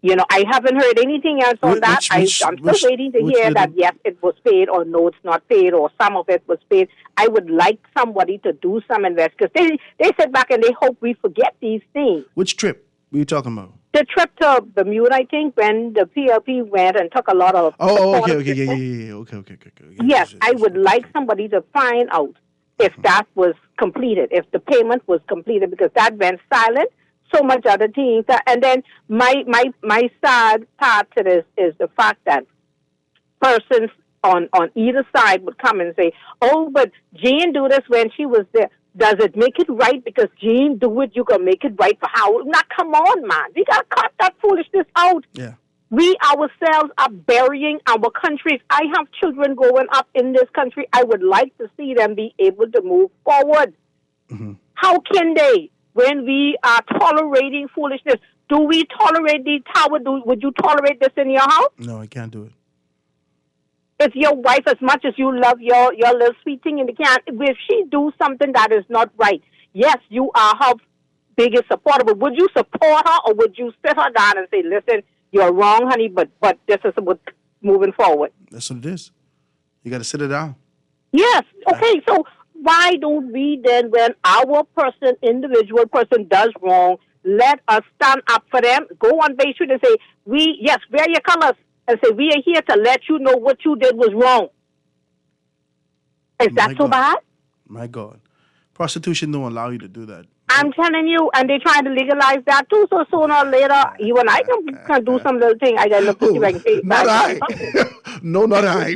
I haven't heard anything else on that. I'm still waiting to hear that, yes, it was paid, or no, it's not paid, or some of it was paid. I would like somebody to do some investigation, because they sit back and they hope we forget these things. Which trip were you talking about? The trip to Bermuda, I think, when the PLP went and took a lot of... Okay. Yes, I would like somebody to find out if that was completed, if the payment was completed, because that went silent. So much other things. And then my sad part to this is the fact that persons on either side would come and say, oh, but Jane do this when she was there. Does it make it right because Jane do it, you can make it right for Howard? Now, come on, man. We got to cut that foolishness out. Yeah. We ourselves are burying our countries. I have children growing up in this country. I would like to see them be able to move forward. Mm-hmm. How can they? When we are tolerating foolishness, do we tolerate the tower? Would you tolerate this in your house? No, I can't do it. If your wife, as much as you love your little sweet thing in the can, if she do something that is not right, yes, you are her biggest supporter, but would you support her, or would you sit her down and say, listen, you're wrong, honey, but this is what's moving forward? That's what it is. You got to sit it down. Yes. Okay, so why don't we then, when our individual person does wrong, let us stand up for them, go on Bay Street and say, wear your colors, and say, we are here to let you know what you did was wrong. Is that so bad? My God. Prostitution don't allow you to do that. I'm telling you, and they're trying to legalize that too, so sooner or later, you and I can do some little thing. I got to look to see if I can pay Not I. No, not I.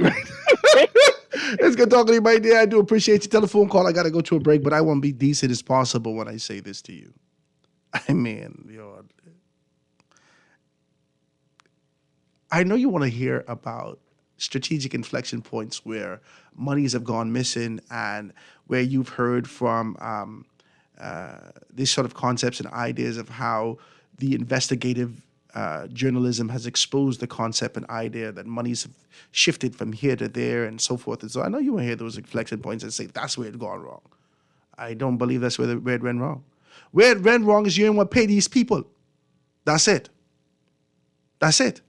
It's good talking to you, my dear. I do appreciate your telephone call. I got to go to a break, but I want to be decent as possible when I say this to you. I mean, I know you want to hear about strategic inflection points where monies have gone missing and where you've heard from these sort of concepts and ideas of how the investigative journalism has exposed the concept and idea that monies have shifted from here to there and so forth. And so I know you want to hear those inflection points and say, that's where it gone wrong. I don't believe that's where it went wrong. Where it went wrong is you didn't want to pay these people. That's it. That's it.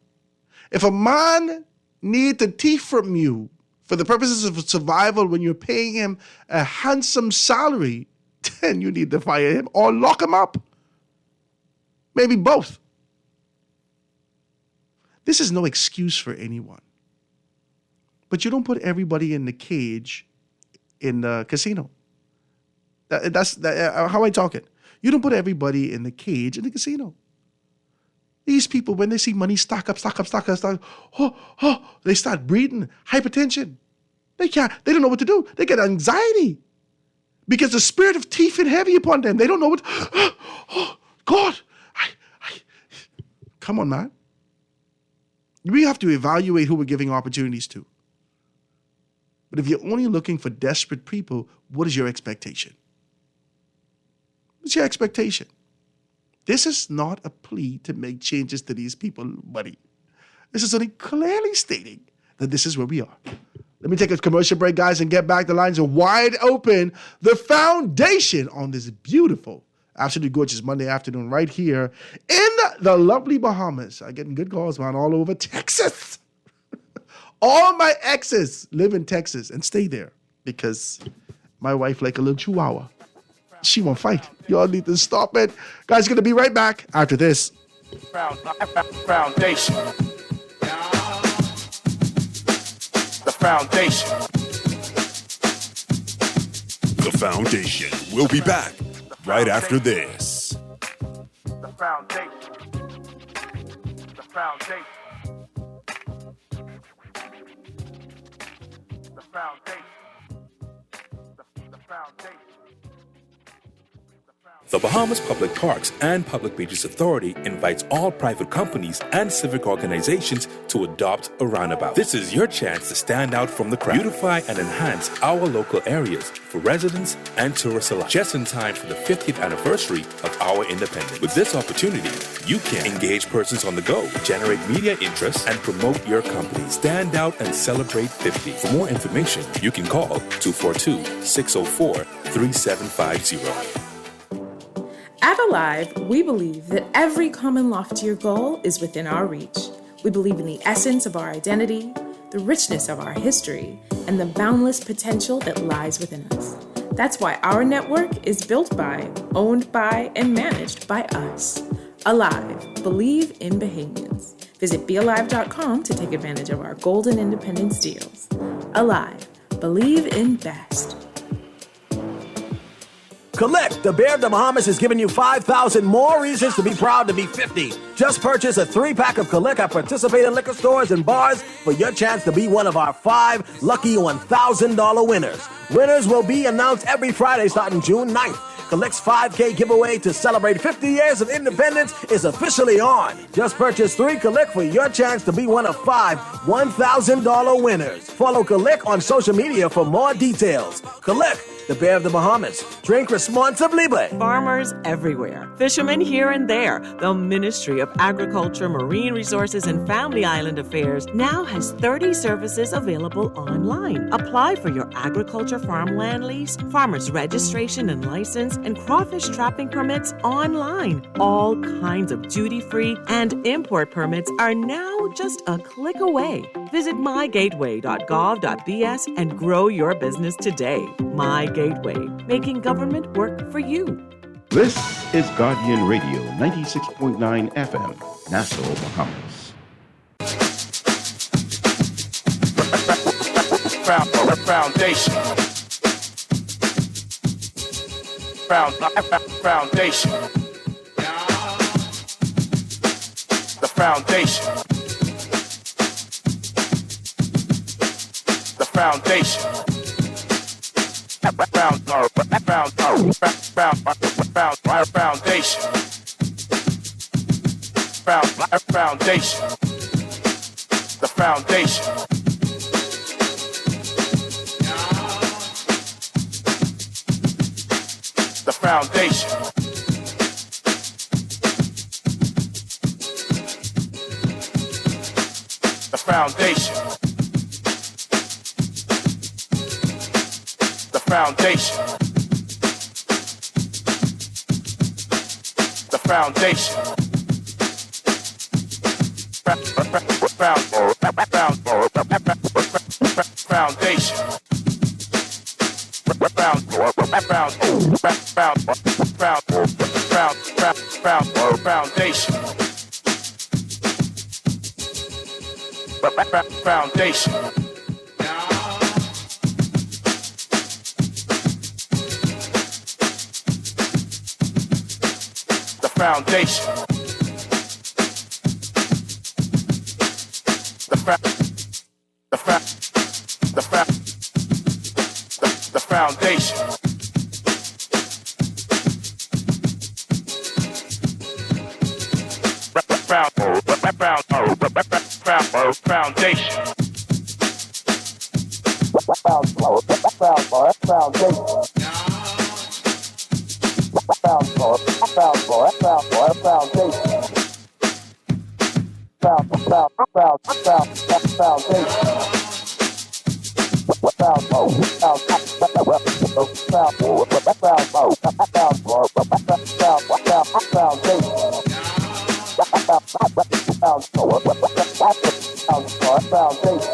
If a man need to thief from you for the purposes of survival when you're paying him a handsome salary, then you need to fire him or lock him up. Maybe both. This is no excuse for anyone. But you don't put everybody in the cage in the casino. That's how I talk it. You don't put everybody in the cage in the casino. These people, when they see money stack up, they start breathing hypertension. They don't know what to do. They get anxiety because the spirit of thief is heavy upon them. They don't know what, God, come on, man. We have to evaluate who we're giving opportunities to. But if you're only looking for desperate people, what is your expectation? What's your expectation? This is not a plea to make changes to these people, buddy. This is only clearly stating that this is where we are. Let me take a commercial break, guys, and get back. The lines are wide open. The Foundation on this beautiful, absolutely gorgeous Monday afternoon right here in the lovely Bahamas. I'm getting good calls, man, all over Texas. All my exes live in Texas and stay there because my wife like a little chihuahua. She won't fight. Y'all need to stop it. Guys, going to be right back after this. Foundation. The Foundation. The Foundation. We'll be back right after this. The Foundation. The Foundation. The Foundation. The Foundation. The Bahamas Public Parks and Public Beaches Authority invites all private companies and civic organizations to adopt a roundabout. This is your chance to stand out from the crowd, beautify and enhance our local areas for residents and tourists alike, just in time for the 50th anniversary of our independence. With this opportunity, you can engage persons on the go, generate media interest, and promote your company. Stand out and celebrate 50. For more information, you can call 242-604-3750. At Alive, we believe that every common loftier goal is within our reach. We believe in the essence of our identity, the richness of our history, and the boundless potential that lies within us. That's why our network is built by, owned by, and managed by us. Alive, believe in Bahamians. Visit BeAlive.com to take advantage of our Golden Independence deals. Alive, believe in best. Collect, the Bear of the Bahamas has given you 5,000 more reasons to be proud to be 50. Just purchase a 3-pack of Collect at participating liquor stores and bars for your chance to be one of our 5 lucky $1,000 winners. Winners will be announced every Friday starting June 9th. Collect's 5K giveaway to celebrate 50 years of independence is officially on. Just purchase 3 Collect for your chance to be one of 5 $1,000 winners. Follow Collect on social media for more details. Collect, the Bear of the Bahamas. Drink responsibly, but farmers everywhere, fishermen here and there. The Ministry of Agriculture, Marine Resources, and Family Island Affairs now has 30 services available online. Apply for your agriculture farmland lease, farmers registration and license, and crawfish trapping permits online. All kinds of duty-free and import permits are now just a click away. Visit mygateway.gov.bs and grow your business today. My Gateway, making government work for you. This is Guardian Radio 96.9 FM, Nassau, Bahamas. Foundation. Foundation. The Foundation. The Foundation. Foundation. Foundation. The Foundation. The Foundation. The Foundation. The Foundation. The Foundation. Foundation. The Foundation. The Foundation. Foundation. Foundation. The foundation. The foundation. Foundation. Foundation. The foundation.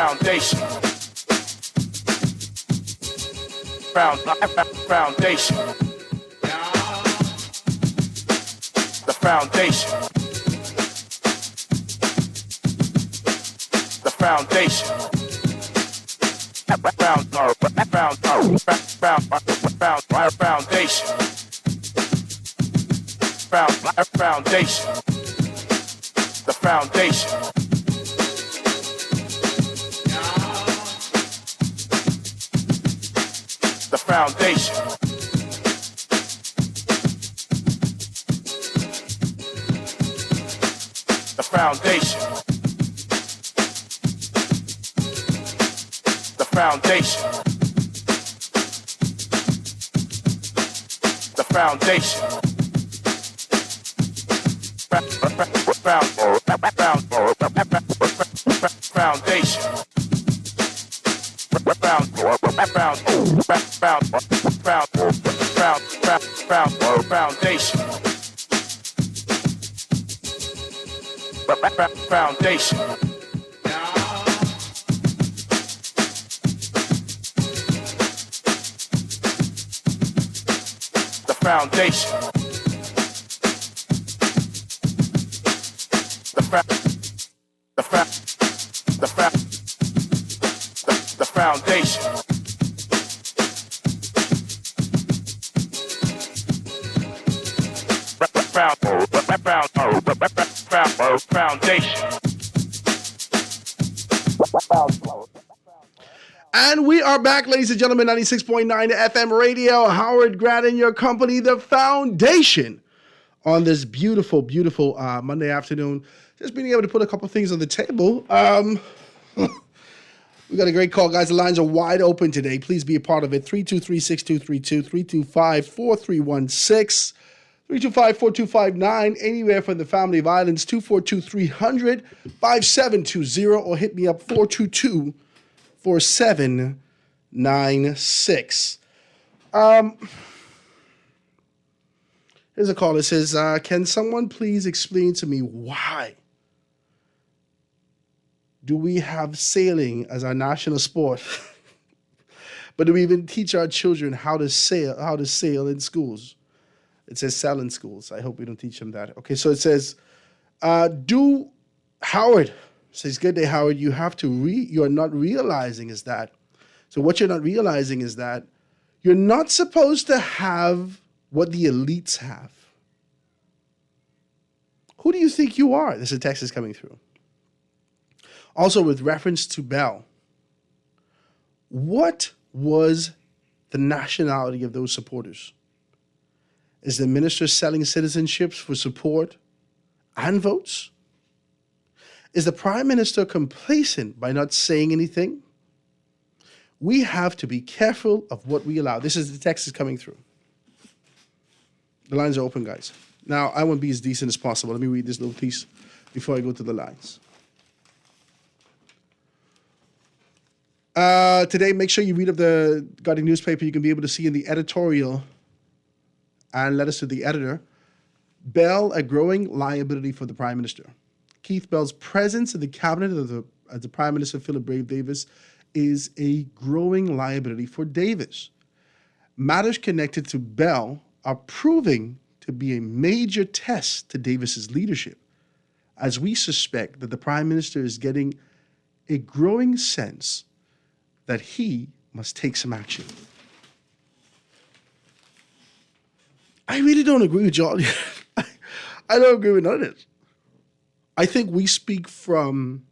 The foundation. The foundation. The foundation. The foundation. Foundation. Foundation. Foundation. The foundation. The foundation. And we are back, ladies and gentlemen, 96.9 FM radio. Howard Grant and your company, The Foundation, on this beautiful, beautiful Monday afternoon. Just being able to put a couple things on the table. We got a great call, guys. The lines are wide open today. Please be a part of it. 323-6232, 325-4316, 325-4259, anywhere from the family of islands, 242-300-5720, or hit me up, 422-4796. Here's a call that says, can someone please explain to me why do we have sailing as our national sport? But do we even teach our children how to sail in schools? It says sail in schools. I hope we don't teach them that. Okay, so it says, Howard says, good day, Howard. You have to you're not realizing is that. So what you're not realizing is that you're not supposed to have what the elites have. Who do you think you are? This is a text that's coming through. Also, with reference to Bell, what was the nationality of those supporters? Is the minister selling citizenships for support and votes? Is the prime minister complacent by not saying anything? We have to be careful of what we allow. This is the text is coming through. The lines are open, guys. Now, I want to be as decent as possible. Let me read this little piece before I go to the lines. Today, make sure you read up the Guardian newspaper. You can be able to see in the editorial and letters to the editor, Bell, a growing liability for the Prime Minister. Keith Bell's presence in the cabinet of the Prime Minister, Philip Brave Davis, is a growing liability for Davis. Matters connected to Bell are proving to be a major test to Davis's leadership, as we suspect that the Prime Minister is getting a growing sense that he must take some action. I really don't agree with y'all. I don't agree with none of this. I think we speak from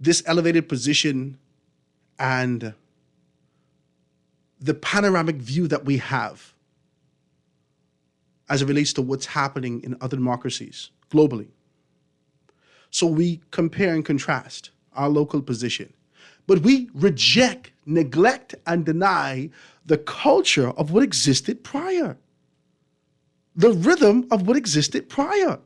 this elevated position and the panoramic view that we have as it relates to what's happening in other democracies globally. So we compare and contrast our local position. But we reject, neglect, and deny the culture of what existed prior, the rhythm of what existed prior.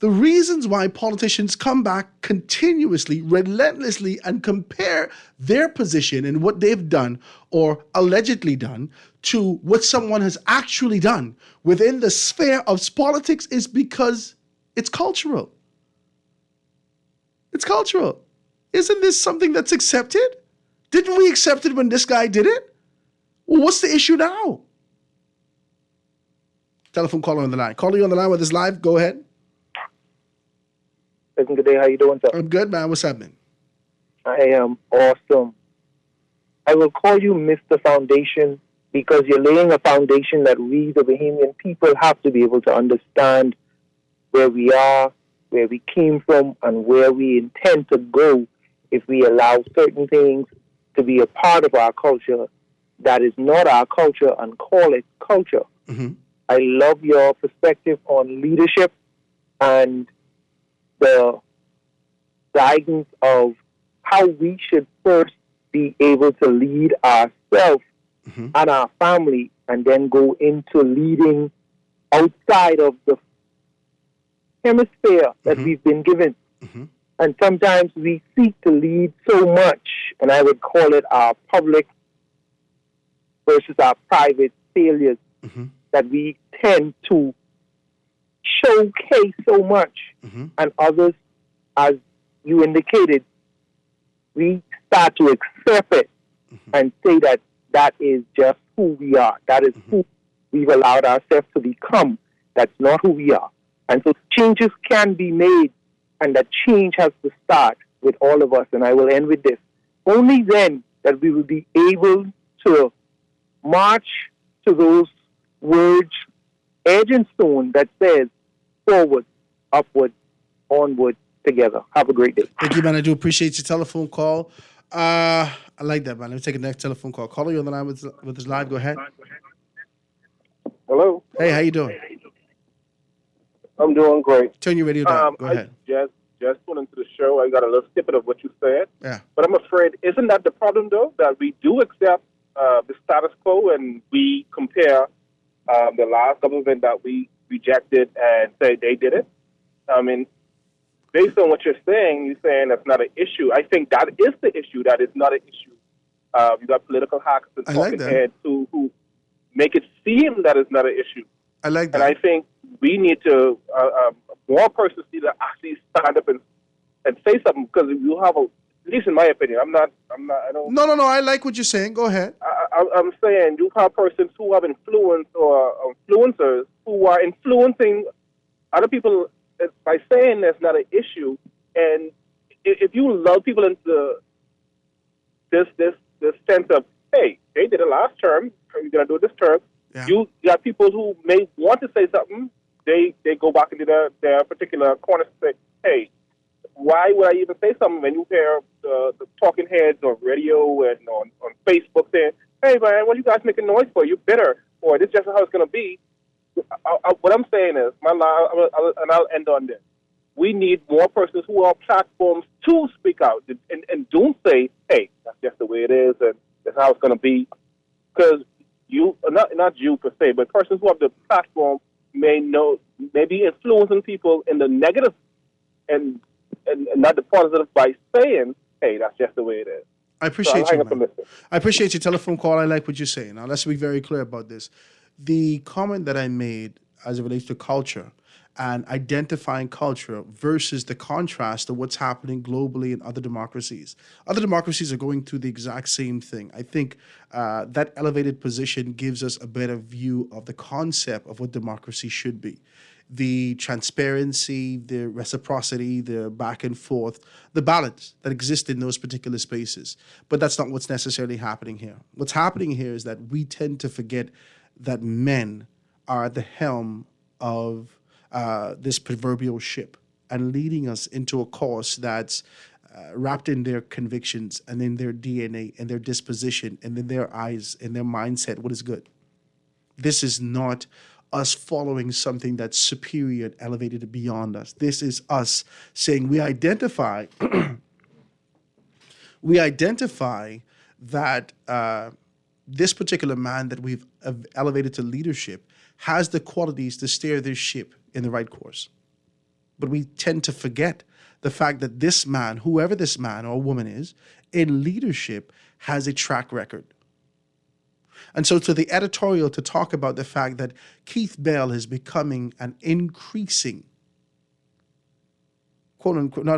The reasons why politicians come back continuously, relentlessly, and compare their position and what they've done or allegedly done to what someone has actually done within the sphere of politics is because it's cultural. It's cultural. Isn't this something that's accepted? Didn't we accept it when this guy did it? Well, what's the issue now? Telephone caller on the line. Caller, you on the line with us live. Go ahead. Good day. How you doing, sir? I'm good, man. What's happening? I am awesome. I will call you Mr. Foundation because you're laying a foundation that we, the Bahamian people, have to be able to understand where we are, where we came from, and where we intend to go if we allow certain things to be a part of our culture that is not our culture and call it culture. Mm-hmm. I love your perspective on leadership and the guidance of how we should first be able to lead ourselves and our family and then go into leading outside of the hemisphere that we've been given. And sometimes we seek to lead so much, and I would call it our public versus our private failures, that we tend to showcase so much, and others, as you indicated, we start to accept it and say that that is just who we are. That is who we've allowed ourselves to become. That's not who we are. And so changes can be made, and that change has to start with all of us. And I will end with this. Only then that we will be able to march to those words, edge and stone, that says forward, upward, onward, together. Have a great day. Thank you, man. I do appreciate your telephone call. I like that, man. Let me take the next telephone call. Caller, you on the line with us live. Go ahead. Hello. Hey, how you doing? I'm doing great. Turn your radio down. Go ahead. I just went into the show. I got a little snippet of what you said. Yeah. But I'm afraid, isn't that the problem, though, that we do accept the status quo and we compare the last government that we rejected and say they did it? I mean, based on what you're saying that's not an issue. I think that is the issue. That is not an issue. You got political hacks and talking heads who make it seem that it's not an issue. I like that. And I think we need to, more persons need to actually stand up and say something, because you have at least in my opinion, I don't. No. I like what you're saying. Go ahead. I'm saying you have persons who have influence or influencers who are influencing other people by saying that's not an issue. And if you love people into this sense of, hey, they did it last term, you're going to do it this term. Yeah. You got people who may want to say something. They go back into their particular corner and say, hey, why would I even say something when you hear the talking heads on radio and on Facebook saying, hey, man, what are you guys making noise for? You're bitter, or this is just how it's going to be. What I'm saying is, and I'll end on this. We need more persons who are platforms to speak out and don't say, hey, that's just the way it is and that's how it's going to be. Because you, not you per se, but persons who have the platform may be influencing people in the negative and not the positive by saying, hey, that's just the way it is. I appreciate you, man. I appreciate your telephone call. I like what you're saying. Now, let's be very clear about this. The comment that I made as it relates to culture and identifying culture versus the contrast of what's happening globally in other democracies. Other democracies are going through the exact same thing. I think that elevated position gives us a better view of the concept of what democracy should be. The transparency, the reciprocity, the back and forth, the balance that exists in those particular spaces. But that's not what's necessarily happening here. What's happening here is that we tend to forget that men are at the helm of this proverbial ship and leading us into a course that's wrapped in their convictions and in their DNA and their disposition and in their eyes and their mindset, what is good. This is not us following something that's superior and elevated beyond us. This is us saying we identify that this particular man that we've elevated to leadership has the qualities to steer this ship in the right course. But we tend to forget the fact that this man, whoever this man or woman is, in leadership has a track record. And so to the editorial to talk about the fact that Keith Bell is becoming an increasing, quote unquote,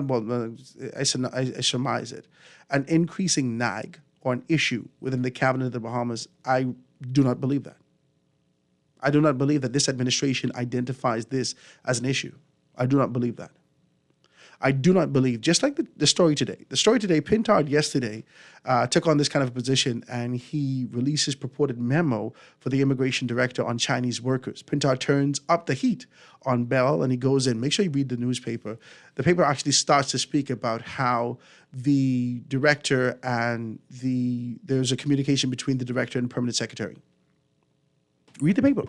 I surmise it, an increasing nag or an issue within the cabinet of the Bahamas, I do not believe that. I do not believe that this administration identifies this as an issue. I do not believe that. I do not believe, just like the story today. The story today, Pintard yesterday took on this kind of a position, and he released his purported memo for the immigration director on Chinese workers. Pintard turns up the heat on Bell, and he goes in. Make sure you read the newspaper. The paper actually starts to speak about how the director and there's a communication between the director and permanent secretary. Read the paper,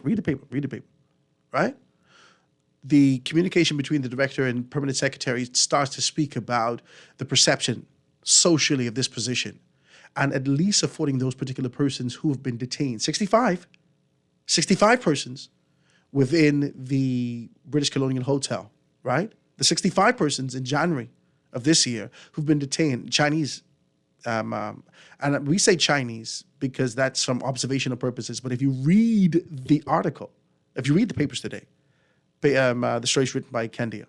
right? The communication between the director and permanent secretary starts to speak about the perception socially of this position, and at least affording those particular persons who have been detained, 65 persons within the British Colonial Hotel, right? The 65 persons in January of this year who've been detained, Chinese, and we say Chinese because that's from observational purposes, but if you read the article, if you read the papers today, the story is written by Kendia.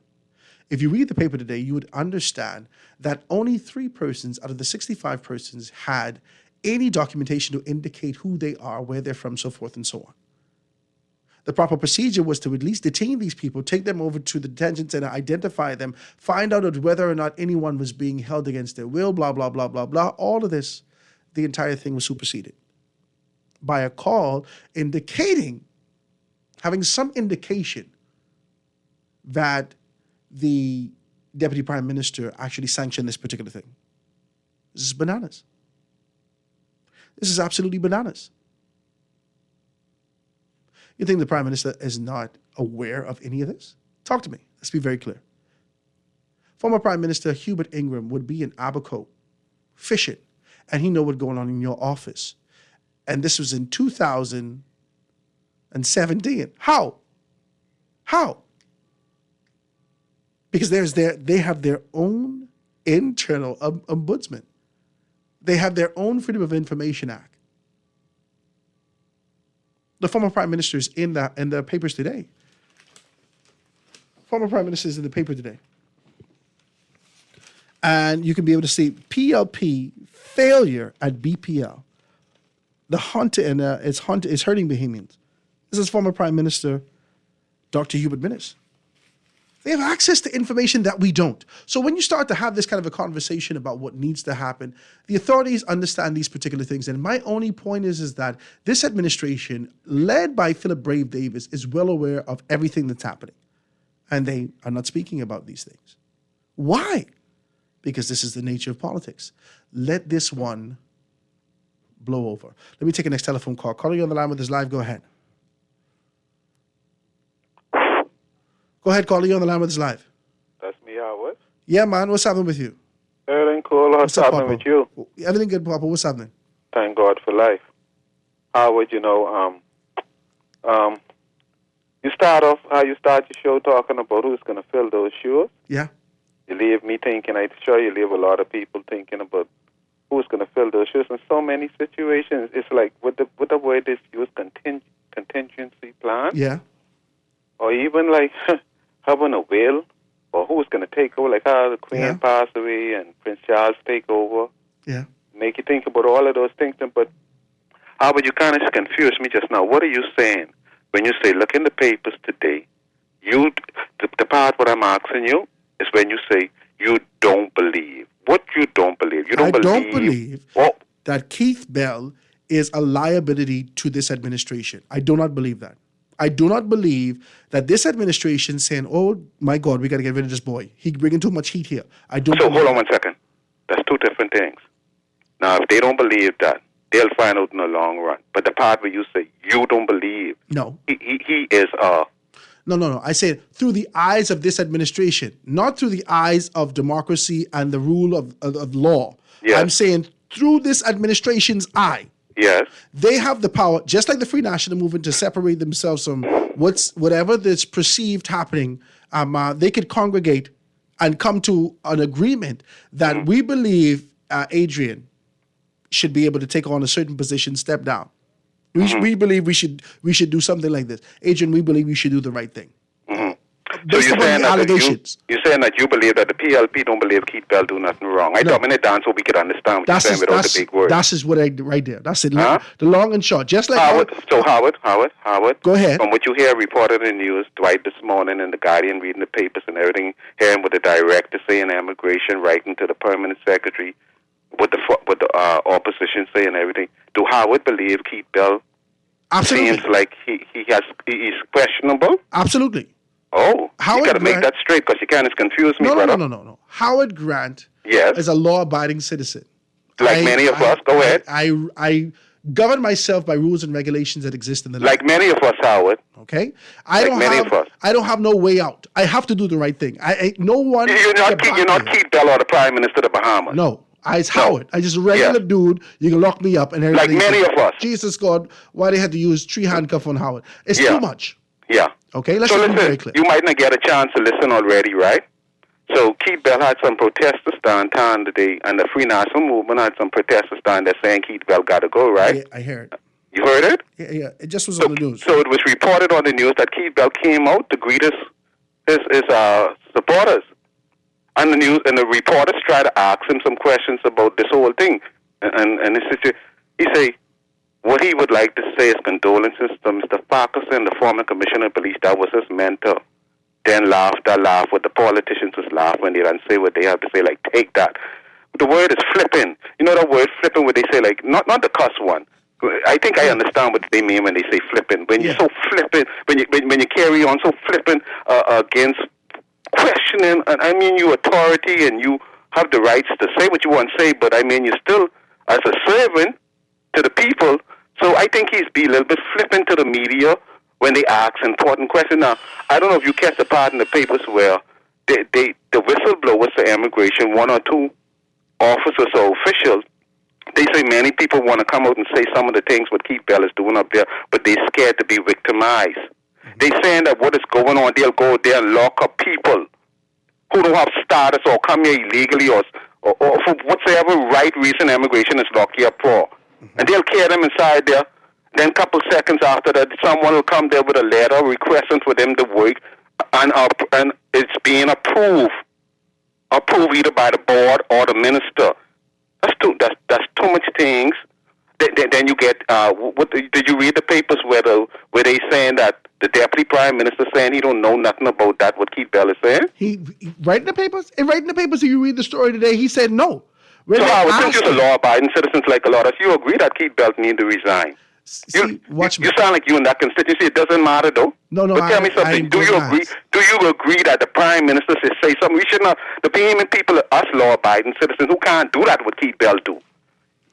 If you read the paper today, you would understand that only 3 persons out of the 65 persons had any documentation to indicate who they are, where they're from, so forth and so on. The proper procedure was to at least detain these people, take them over to the detention center, identify them, find out whether or not anyone was being held against their will, blah, blah, blah, blah, blah. All of this, the entire thing was superseded by a call indicating, having some indication that the Deputy Prime Minister actually sanctioned this particular thing. This is bananas. This is absolutely bananas. You think the Prime Minister is not aware of any of this? Talk to me. Let's be very clear. Former Prime Minister Hubert Ingram would be in Abaco fishing, and he know what's going on in your office. And this was in 2017. How? Because they have their own internal ombudsman. They have their own Freedom of Information Act. The former Prime Minister is in the papers today. Former Prime Minister is in the paper today. And you can be able to see PLP failure at BPL. The hunt is hurting Bahamians. This is former Prime Minister Dr. Hubert Minnis. They have access to information that we don't. So when you start to have this kind of a conversation about what needs to happen, the authorities understand these particular things. And my only point is that this administration, led by Philip Brave Davis, is well aware of everything that's happening. And they are not speaking about these things. Why? Because this is the nature of politics. Let this one blow over. Let me take a next telephone call. Calling you on the line with us live. Go ahead. Go ahead, caller. You on the line with us live. That's me, Howard. Yeah, man. What's happening with you? Everything cool. What's happening with you? Everything good, Papa. What's happening? Thank God for life. Howard, you start off how you start your show talking about who's going to fill those shoes. Yeah. You leave me thinking, I'm sure you leave a lot of people thinking about who's going to fill those shoes. In so many situations, it's like with the way this use contingency plan. Yeah. Or even like having a will, or who's going to take over, like how the Queen passed away and Prince Charles take over. Yeah. Make you think about all of those things. But Albert, you kind of confused me just now. What are you saying when you say, look in the papers today? The part what I'm asking you is when you say you don't believe. What you don't believe? You don't believe. I don't believe that Keith Bell is a liability to this administration. I do not believe that. I do not believe that this administration saying, oh, my God, we got to get rid of this boy. He's bringing too much heat here. I don't. So hold on 1 second. That's two different things. Now, if they don't believe that, they'll find out in the long run. But the part where you say you don't believe, No. he is No. I said through the eyes of this administration, not through the eyes of democracy and the rule of law. Yes. I'm saying through this administration's eye. Yes. They have the power, just like the Free National Movement, to separate themselves from whatever that's perceived happening. They could congregate and come to an agreement that we believe Adrian should be able to take on a certain position, step down. We believe we should do something like this. Adrian, we believe we should do the right thing. So you're saying, you're saying that you believe that the PLP don't believe Keith Bell do nothing wrong. I dominate down so we could understand what you're saying without the big words. That's what right there. That's it. The long and short. Just like Howard. Go ahead. From what you hear reported in the news, Dwight this morning in the Guardian, reading the papers and everything, hearing what the director saying immigration, writing to the permanent secretary, what the opposition say and everything. Do Howard believe Keith Bell? Absolutely. Seems like he's questionable. Absolutely. Oh, Howard you got to make Grant- that straight because you can't confuse me, brother. No. Howard Grant Yes. is a law-abiding citizen. Like many of us. Go ahead. I govern myself by rules and regulations that exist in the law. Like many of us, Howard. Okay, Like many of us. I don't have no way out. I have to do the right thing. No one. You're not Keith Bell or the Prime Minister of the Bahamas. No, it's Howard. I just a regular dude. You can lock me up and everything. Like many of us. Jesus God, why they had to use 3 handcuff on Howard? It's Yeah. too much. Yeah. Okay, let's so just be very listen, clear. you might not get a chance to listen already, right? So Keith Bell had some protesters downtown today, and the Free National Movement had some protesters down there saying Keith Bell got to go, right? Yeah, I heard. You heard it? Yeah. It just was on the news. So it was reported on the news that Keith Bell came out to greet his supporters. And the reporters tried to ask him some questions about this whole thing. And he say, what he would like to say is condolences to Mr. Parkinson, the former commissioner of police. That was his mentor. Then laugh. What the politicians just laugh when they don't say what they have to say, like, take that. The word is flipping. You know that word flipping where they say, like, not the cuss one. I think I understand what they mean when they say flipping. When you're so flippant, when you carry on so flippant against questioning, and I mean you authority and you have the rights to say what you want to say, but I mean you still as a servant to the people. So I think he's be a little bit flippant to the media when they ask important questions. Now, I don't know if you catch the part in the papers where the whistleblowers for immigration, 1 or 2 officers or officials, they say many people want to come out and say some of the things what Keith Bell is doing up there, but they're scared to be victimized. They're saying that what is going on, they'll go there and lock up people who don't have status or come here illegally or for whatsoever right reason immigration is locked you up for. And they'll carry them inside there. Then a couple seconds after that, someone will come there with a letter requesting for them to work, and it's being approved either by the board or the minister. That's too much things. Then you get did you read the papers where they saying that the deputy prime minister saying he don't know nothing about that? What Keith Bell is saying? He writing the papers. And writing the papers. If you read the story today, he said no. So Howard, since you're a law-abiding citizens like a lot of us, you agree that Keith Bell need to resign. You sound like you in that constituency. It doesn't matter though. No. But tell me something. Do you agree? Do you agree that the prime minister should say something? We should not. The payment people, us law-abiding citizens who can't do that, what Keith Bell do.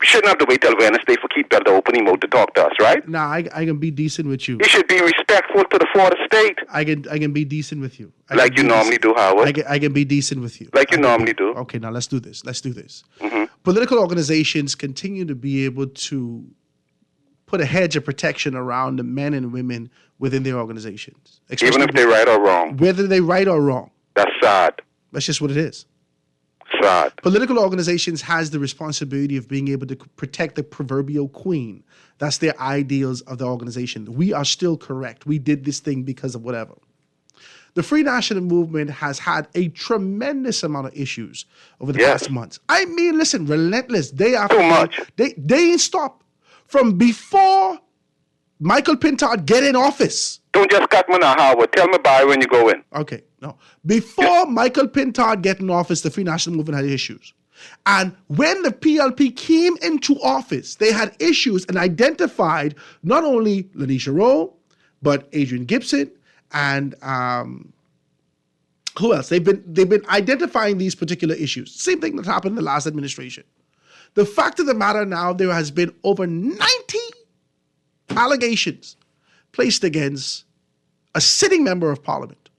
We shouldn't have to wait till Wednesday for Keith Bell to open him out to talk to us, right? Nah, I can be decent with you. He should be respectful to the fourth estate. I can be decent with you. Like you normally do, Howard. I can be decent with you. Like you normally do. Okay, now let's do this. Mm-hmm. Political organizations continue to be able to put a hedge of protection around the men and women within their organizations. Even if they're right or wrong. Whether they're right or wrong. That's sad. That's just what it is. Sad. Political organizations has the responsibility of being able to protect the proverbial queen. That's their ideals of the organization. We are still correct. We did this thing because of whatever. The Free National Movement has had a tremendous amount of issues over the past months. I mean, listen, relentless. Day after day. Too much. They ain't stop. From before Michael Pintard get in office. Don't just cut me now, Howard. Tell me bye when you go in. Okay, no. Before Michael Pintard get in office, the Free National Movement had issues. And when the PLP came into office, they had issues and identified not only Lanisha Rowe, but Adrian Gibson and who else? They've been identifying these particular issues. Same thing that happened in the last administration. The fact of the matter now, there has been over 90 allegations placed against a sitting member of parliament.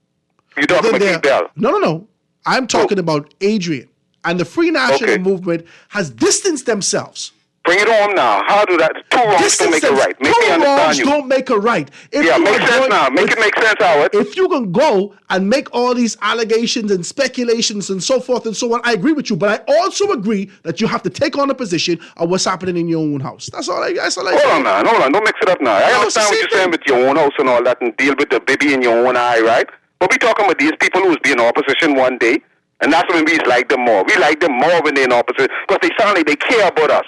You talking about Keith Bell? No. I'm talking about Adrian. And the Free National Movement has distanced themselves. Bring it on now. How do that? Two wrongs don't make a right. Make me understand you. Don't make a right. If make sense now. Make it make sense, Howard. If you can go and make all these allegations and speculations and so forth and so on, I agree with you. But I also agree that you have to take on a position of what's happening in your own house. That's all I say. Hold on. Don't mix it up now. I understand what you're saying with your own house and all that and deal with the baby in your own eye, right? But we talking about these people who's be in opposition one day, and that's when we like them more. We like them more when they're in opposition because they sound like they care about us.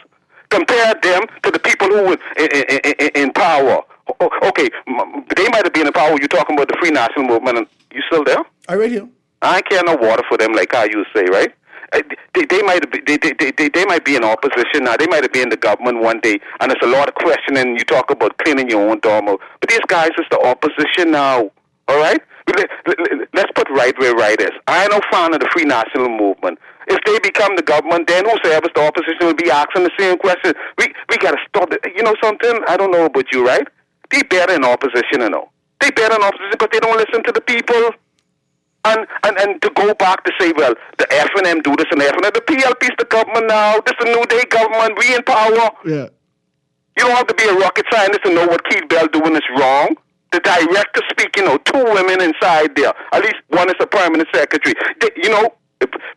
Compare them to the people who were in power. Okay, they might have been in power. You're talking about the Free National Movement. And you still there? I read you. I ain't care no water for them, like how you say, right? They might be in opposition now. They might be in the government one day, and there's a lot of questioning. You talk about cleaning your own dorm, but these guys is the opposition now. All right, let's put right where right is. I ain't no fan of the Free National Movement. If they become the government, then whosoever's the opposition will be asking the same question. We got to stop it. You know something? I don't know about you, right? They better in opposition, you know. They better in opposition because they don't listen to the people. And to go back to say, well, the F&M do this and the F&M. The PLP's the government now. This is a New Day government. We in power. Yeah. You don't have to be a rocket scientist to know what Keith Bell doing is wrong. The director speaking, two women inside there. At least one is a permanent secretary.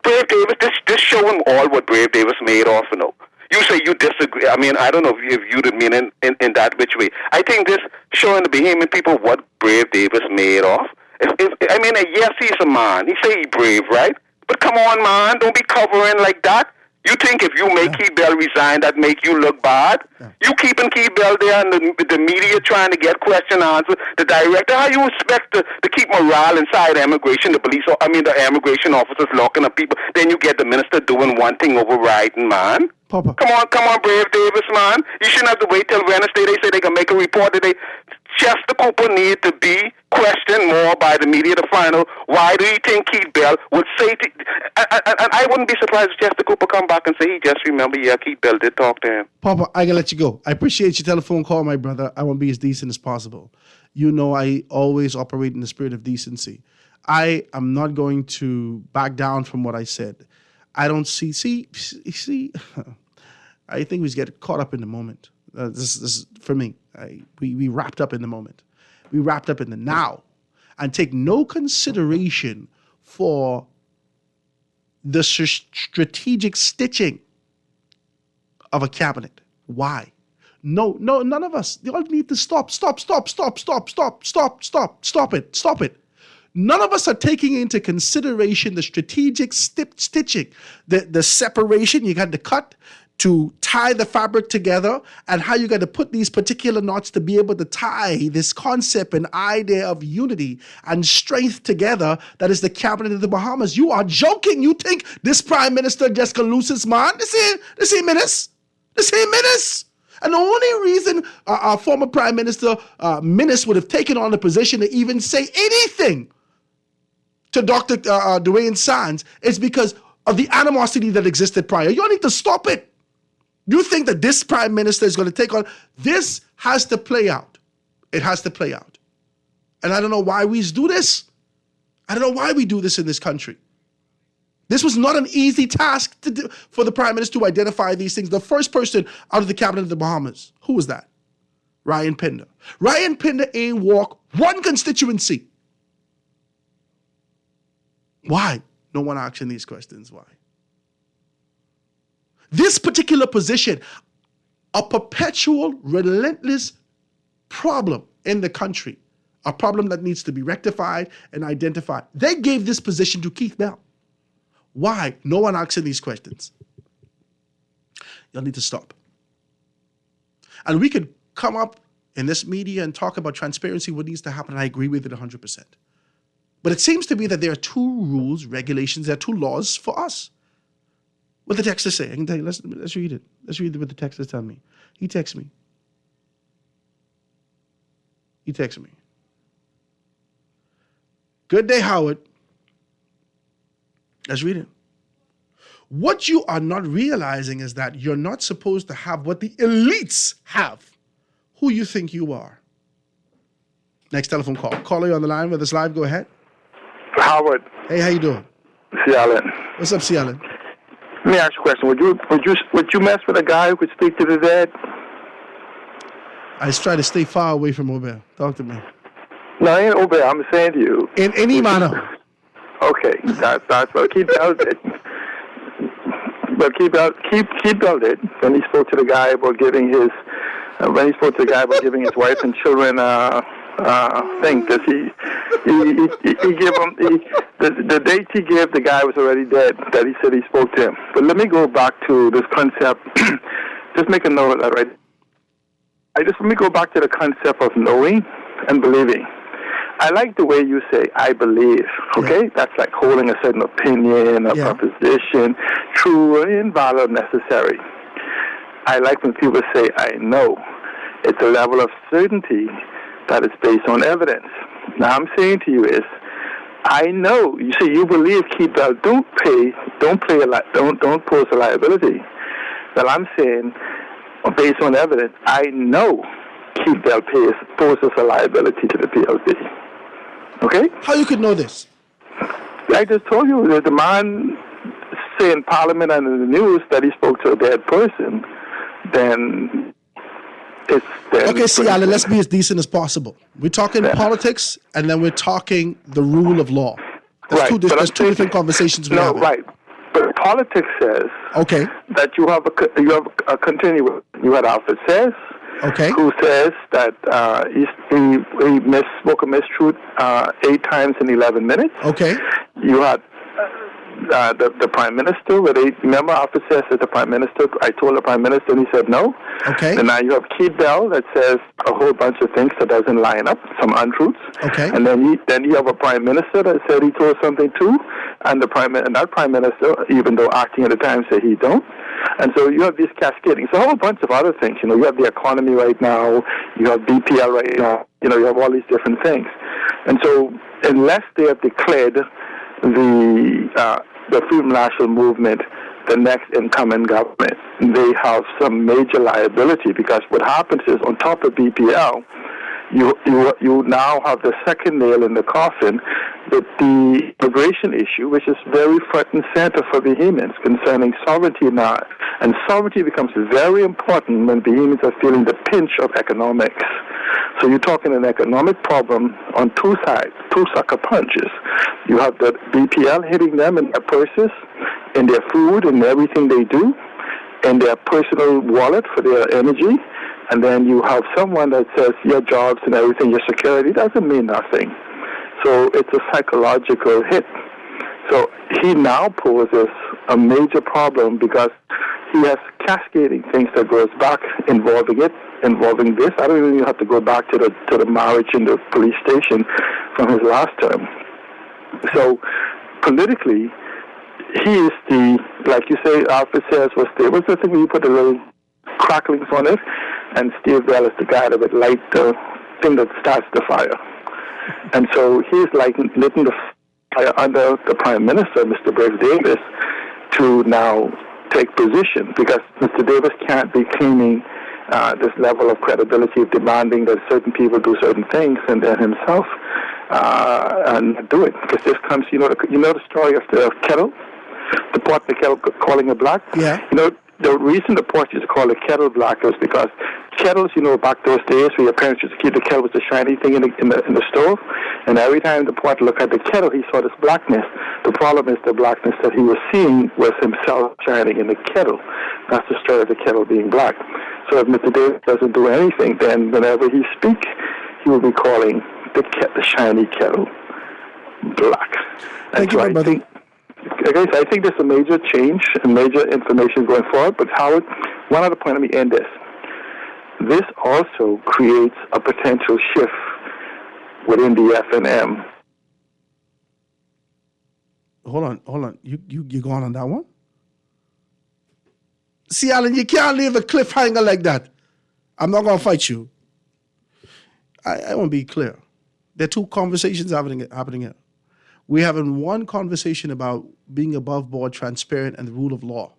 Brave Davis, this showing all what Brave Davis made off, You say you disagree. I mean, I don't know if you didn't mean in that which way. I think this showing the Bahamian people what Brave Davis made off. Yes, he's a man. He say he brave, right? But come on, man, don't be covering like that. You think if you make Keith Bell resign, that make you look bad? Yeah. You keeping Keith Bell there and the media trying to get question answers. The director, how you expect to keep morale inside immigration, the immigration officers locking up people. Then you get the minister doing one thing overriding, man. Papa. Come on, Brave Davis, man. You shouldn't have to wait till Wednesday. They say they can make a report today. Chester Cooper need to be questioned more by the media to find out why do you think Keith Bell would say and I wouldn't be surprised if Chester Cooper come back and say he just remember, Keith Bell did talk to him. Papa, I gotta let you go. I appreciate your telephone call, my brother. I want to be as decent as possible. You know I always operate in the spirit of decency. I am not going to back down from what I said. I don't see, I think we get caught up in the moment. This is for me. We wrapped up in the moment. We wrapped up in the now and take no consideration for the strategic stitching of a cabinet. Why? No, none of us. They all need to stop it. None of us are taking into consideration the strategic stitching, the separation you got to cut to tie the fabric together, and how you got to put these particular knots to be able to tie this concept and idea of unity and strength together that is the cabinet of the Bahamas. You are joking. You think this prime minister just can lose his mind? This ain't menace. And the only reason our former prime minister, Minnis, would have taken on the position to even say anything to Dr. Dwayne Sands is because of the animosity that existed prior. You all need to stop it. You think that this prime minister is going to take on... This has to play out. It has to play out. And I don't know why we do this. I don't know why we do this in this country. This was not an easy task to do for the prime minister to identify these things. The first person out of the cabinet of the Bahamas, who was that? Ryan Pinder. Ryan Pinder ain't walk one constituency. Why? No one asking these questions. Why? This particular position, a perpetual, relentless problem in the country, a problem that needs to be rectified and identified. They gave this position to Keith Bell. Why? No one asking these questions. You'll need to stop. And we could come up in this media and talk about transparency, what needs to happen, and I agree with it 100%. But it seems to be that there are two rules, regulations, there are two laws for us. What the text is saying, I can tell you, let's read it. Let's read what the text is telling me. He texts me. Good day, Howard. Let's read it. What you are not realizing is that you're not supposed to have what the elites have. Who you think you are? Next telephone call. Caller, you on the line with us live. Go ahead. Howard. Hey, how you doing? Cialan. What's up, Cialan? Let me ask you a question. Would you mess with a guy who could speak to the dead? I just try to stay far away from Obel. Talk to me. No, I ain't Obel. I'm saying to you. In any manner. Okay, that's what keep out it. But keep out it. When he spoke to the guy about giving his wife and children thing, because he gave him the date he gave the guy was already dead. That he said he spoke to him. But let me go back to this concept. Just make a note of that, right? Let me go back to the concept of knowing and believing. I like the way you say, I believe, okay? Yeah. That's like holding a certain opinion, a proposition, true or invalid, necessary. I like when people say, I know. It's a level of certainty that is based on evidence. Now, I'm saying to you is, I know. You say you believe Keith Bell. Don't pose a liability. Well, I'm saying, based on evidence, I know Keith Bell poses a liability to the PLC. Okay? How you could know this? I just told you that the man say in Parliament and in the news that he spoke to a dead person, then it's... Okay, see, Alan, let's be as decent as possible. We're talking politics, and then we're talking the rule of law. There's two different conversations we're having. Right. But politics says that you have a continuum. You had Alfred Sayers, who says that he spoke a mistruth 8 times in 11 minutes. Okay. You had the Prime Minister, remember Alfred Sayers said the Prime Minister, I told the Prime Minister and he said no. Okay. And now you have Keith Bell that says a whole bunch of things that doesn't line up, some untruths. Okay. And then you have a Prime Minister that said he told something too, and that Prime Minister, even though acting at the time, said he don't. And so you have these cascading. So a whole bunch of other things. You have the economy right now. You have BPL right now. You have all these different things. And so unless they have declared the Freedom National Movement the next incoming government, they have some major liability, because what happens is on top of BPL, you now have the second nail in the coffin with the immigration issue, which is very front and center for Bahamians concerning sovereignty now. And sovereignty becomes very important when Bahamians are feeling the pinch of economics. So you're talking an economic problem on two sides, two sucker punches. You have the BPL hitting them in their purses, in their food, and everything they do, in their personal wallet for their energy. And then you have someone that says your jobs and everything, your security, doesn't mean nothing. So it's a psychological hit. So he now poses a major problem because he has cascading things that goes back involving this. I don't even have to go back to the marriage in the police station from his last term. So politically, he is like you say, Alfred Sayers was there. What's the thing when you put the little cracklings on it? And Steve Bell is the guy that would light the thing that starts the fire. And so he's like letting the fire under the Prime Minister, Mr. Briggs Davis, to now take position, because Mr. Davis can't be claiming this level of credibility of demanding that certain people do certain things and then himself and do it. Because this comes, you know the story of the kettle, the pot the kettle calling it black? Yeah. The reason the pot is called a kettle black is because kettles, back those days where your parents used to keep the kettle with the shiny thing in the stove, and every time the pot looked at the kettle, he saw this blackness. The problem is the blackness that he was seeing was himself shining in the kettle. That's the story of the kettle being black. So if Mr. Davis doesn't do anything, then whenever he speaks, he will be calling the shiny kettle black. Thank you, my brother. I think there's a major change and major information going forward. But Howard, one other point, let me end this. This also creates a potential shift within the FNM. Hold on. You going on that one? See, Alan, you can't leave a cliffhanger like that. I'm not going to fight you. I want to be clear. There are two conversations happening here. We're having one conversation about being above board, transparent, and the rule of law.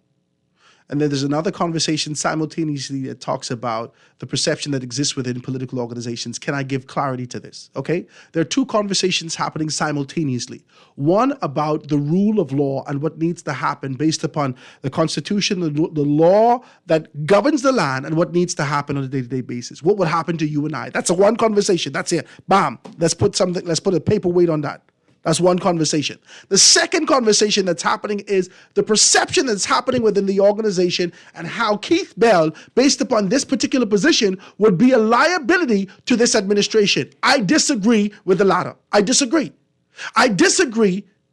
And then there's another conversation simultaneously that talks about the perception that exists within political organizations. Can I give clarity to this? Okay? There are two conversations happening simultaneously. One about the rule of law and what needs to happen based upon the Constitution, the law that governs the land, and what needs to happen on a day-to-day basis. What would happen to you and I? That's a one conversation. That's it. Bam. Let's put a paperweight on that. That's one conversation. The second conversation that's happening is the perception that's happening within the organization and how Keith Bell, based upon this particular position, would be a liability to this administration. I disagree with the latter. I disagree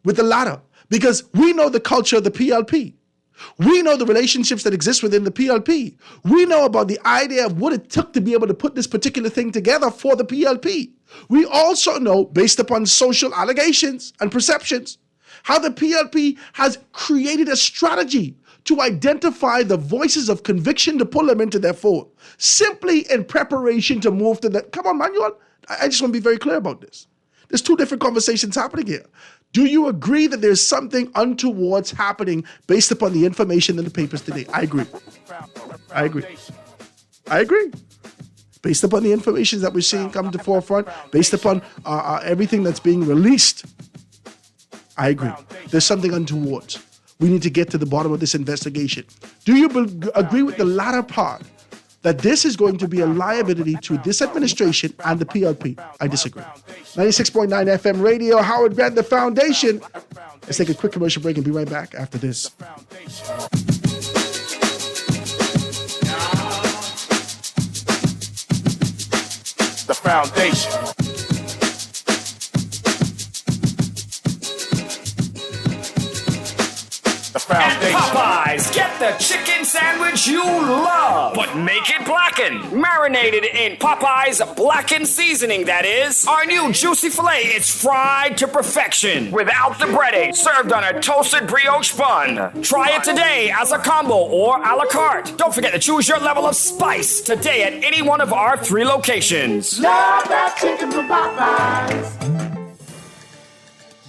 with the latter because we know the culture of the PLP. We know the relationships that exist within the PLP. We know about the idea of what it took to be able to put this particular thing together for the PLP. We also know, based upon social allegations and perceptions, how the PLP has created a strategy to identify the voices of conviction to pull them into their fold, simply in preparation to move to the... Come on, Manuel. I just want to be very clear about this. There's two different conversations happening here. Do you agree that there's something untoward happening based upon the information in the papers today? I agree. Based upon the information that we're seeing come to the forefront, based upon everything that's being released, I agree. There's something untoward. We need to get to the bottom of this investigation. Do you agree with the latter part, that this is going to be a liability to this administration and the PLP? I disagree. 96.9 FM radio, Howard Grant, the Foundation. Let's take a quick commercial break and be right back after this. The Foundation. At Popeyes, get the chicken sandwich you love, but make it blackened. Marinated in Popeyes blackened seasoning, that is. Our new juicy filet is fried to perfection without the breading, served on a toasted brioche bun. Try it today as a combo or a la carte. Don't forget to choose your level of spice today at any one of our 3 locations. Love that chicken from Popeyes.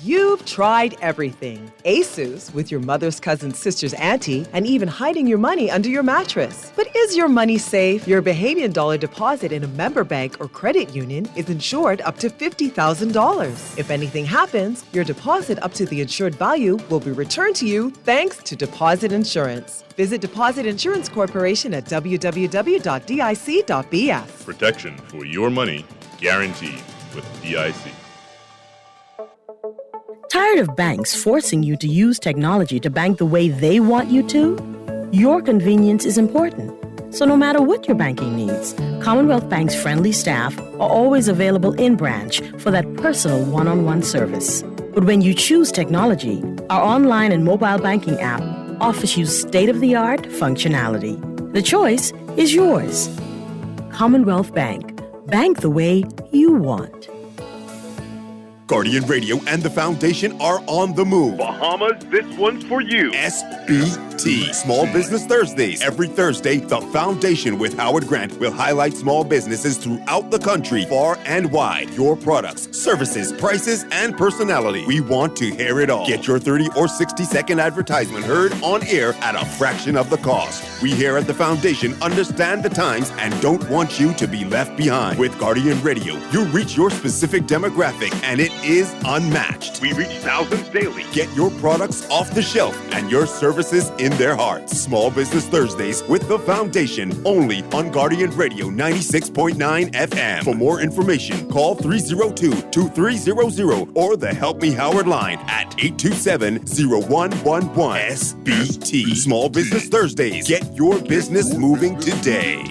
You've tried everything. ASUS with your mother's cousin's sister's auntie, and even hiding your money under your mattress. But is your money safe? Your Bahamian dollar deposit in a member bank or credit union is insured up to $50,000. If anything happens, your deposit up to the insured value will be returned to you thanks to Deposit Insurance. Visit Deposit Insurance Corporation at www.dic.bf. Protection for your money guaranteed with DIC. Tired of banks forcing you to use technology to bank the way they want you to? Your convenience is important. So no matter what your banking needs, Commonwealth Bank's friendly staff are always available in branch for that personal one-on-one service. But when you choose technology, our online and mobile banking app offers you state-of-the-art functionality. The choice is yours. Commonwealth Bank. Bank the way you want. Guardian Radio and the Foundation are on the move. Bahamas, this one's for you. SBT, Small Business Thursdays. Every Thursday, the Foundation with Howard Grant will highlight small businesses throughout the country, far and wide. Your products, services, prices, and personality. We want to hear it all. Get your 30 or 60-second advertisement heard on air at a fraction of the cost. We here at the Foundation understand the times and don't want you to be left behind. With Guardian Radio, you reach your specific demographic, and it is unmatched. We reach thousands daily. Get your products off the shelf and your services in their hearts. Small Business Thursdays with the Foundation, only on Guardian Radio 96.9 FM. For more information, call 302-2300 or the Help Me Howard line at 827-0111. SBT. Small Business Thursdays. Get your business moving today.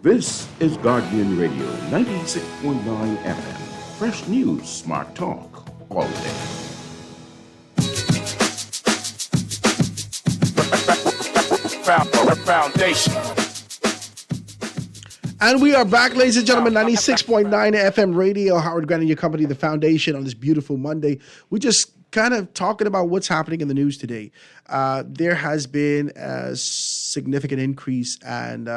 This is Guardian Radio 96.9 FM. Fresh news, smart talk, all day. Foundation. And we are back, ladies and gentlemen, 96.9 FM radio. Howard Grant and your company, The Foundation, on this beautiful Monday. We're just kind of talking about what's happening in the news today. There has been a significant increase and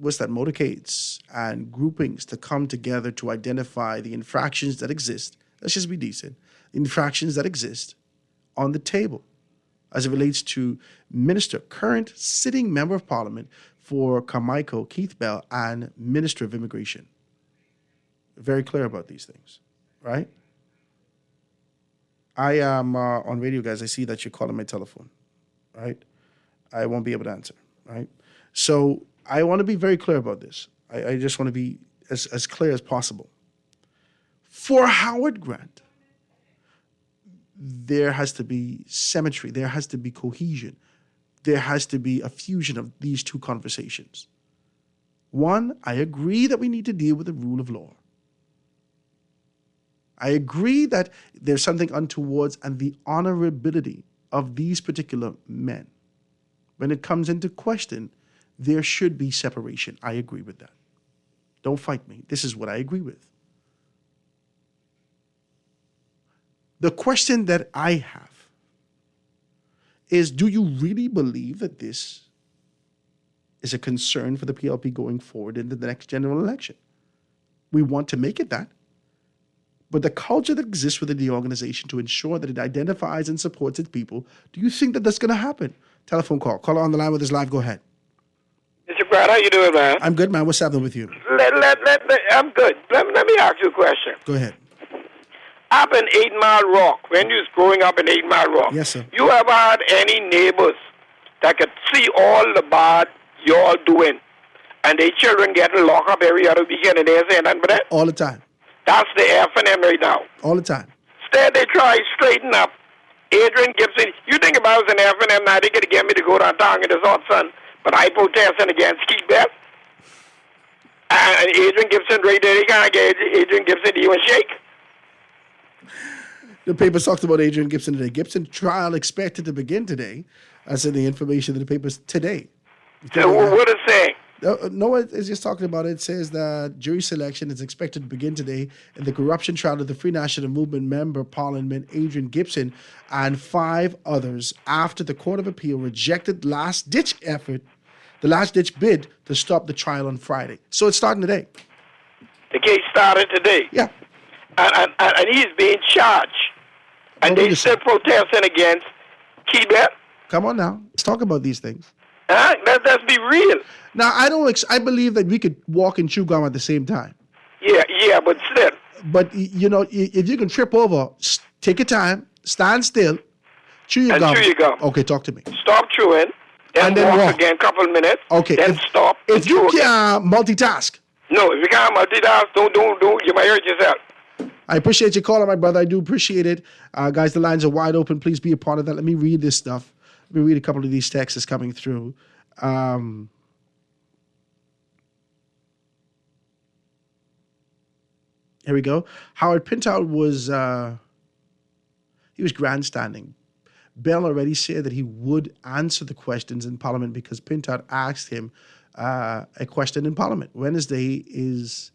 motivates and groupings to come together to identify the infractions that exist. Let's just be decent. The infractions that exist on the table as it relates to current sitting member of parliament for Carmichael, Keith Bell, and Minister of Immigration. Very clear about these things, right? I am on radio, guys. I see that you're calling my telephone, right? I won't be able to answer, right? So I want to be very clear about this. I just want to be as clear as possible. For Howard Grant, there has to be symmetry. There has to be cohesion. There has to be a fusion of these two conversations. One, I agree that we need to deal with the rule of law. I agree that there's something untowards and the honorability of these particular men. When it comes into question, there should be separation. I agree with that. Don't fight me. This is what I agree with. The question that I have is, do you really believe that this is a concern for the PLP going forward into the next general election? We want to make it that. But the culture that exists within the organization to ensure that it identifies and supports its people, do you think that that's going to happen? Telephone call. Caller on the line with us live. Go ahead. Mr. Brad, how you doing, man? I'm good, man. What's happening with you? I'm good. Let me ask you a question. Go ahead. Up in 8 Mile Rock, when you was growing up in 8 Mile Rock, yes, sir. You ever had any neighbors that could see all the bad you all doing, and their children getting locked up every other weekend, and they're saying nothing but that? All the time. That's the F&M right now. All the time. Instead, they try to straighten up Adrian Gibson. You think about it as an F&M now, they could get me to go downtown in the hot sun, but I protesting against Keith Bell. And Adrian Gibson right there, they can't get Adrian Gibson to even shake. The papers talked about Adrian Gibson today. Gibson trial expected to begin today. That's in the information in the papers today. So what is saying? No, it's just talking about it. It says that jury selection is expected to begin today in the corruption trial of the Free National Movement member Parliament Adrian Gibson and 5 others after the Court of Appeal rejected the last-ditch bid to stop the trial on Friday. So it's starting today. The case started today. Yeah. And he's being charged. And they still protesting against Keith Bell. Come on now. Let's talk about these things. Let's be real. Now, I believe that we could walk and chew gum at the same time. Yeah, but still. But, you know, if you can trip over, take your time, stand still, chew your gum. Chew your gum. Okay, talk to me. Stop chewing, then walk again a couple of minutes, okay, then stop. If you can multitask. No, if you can't multitask, don't. You might hurt yourself. I appreciate your call, my brother. I do appreciate it. Guys, the lines are wide open. Please be a part of that. Let me read this stuff. Let me read a couple of these texts that's coming through. Here we go. Howard Pintout was grandstanding. Bell already said that he would answer the questions in Parliament because Pintout asked him a question in Parliament. Wednesday is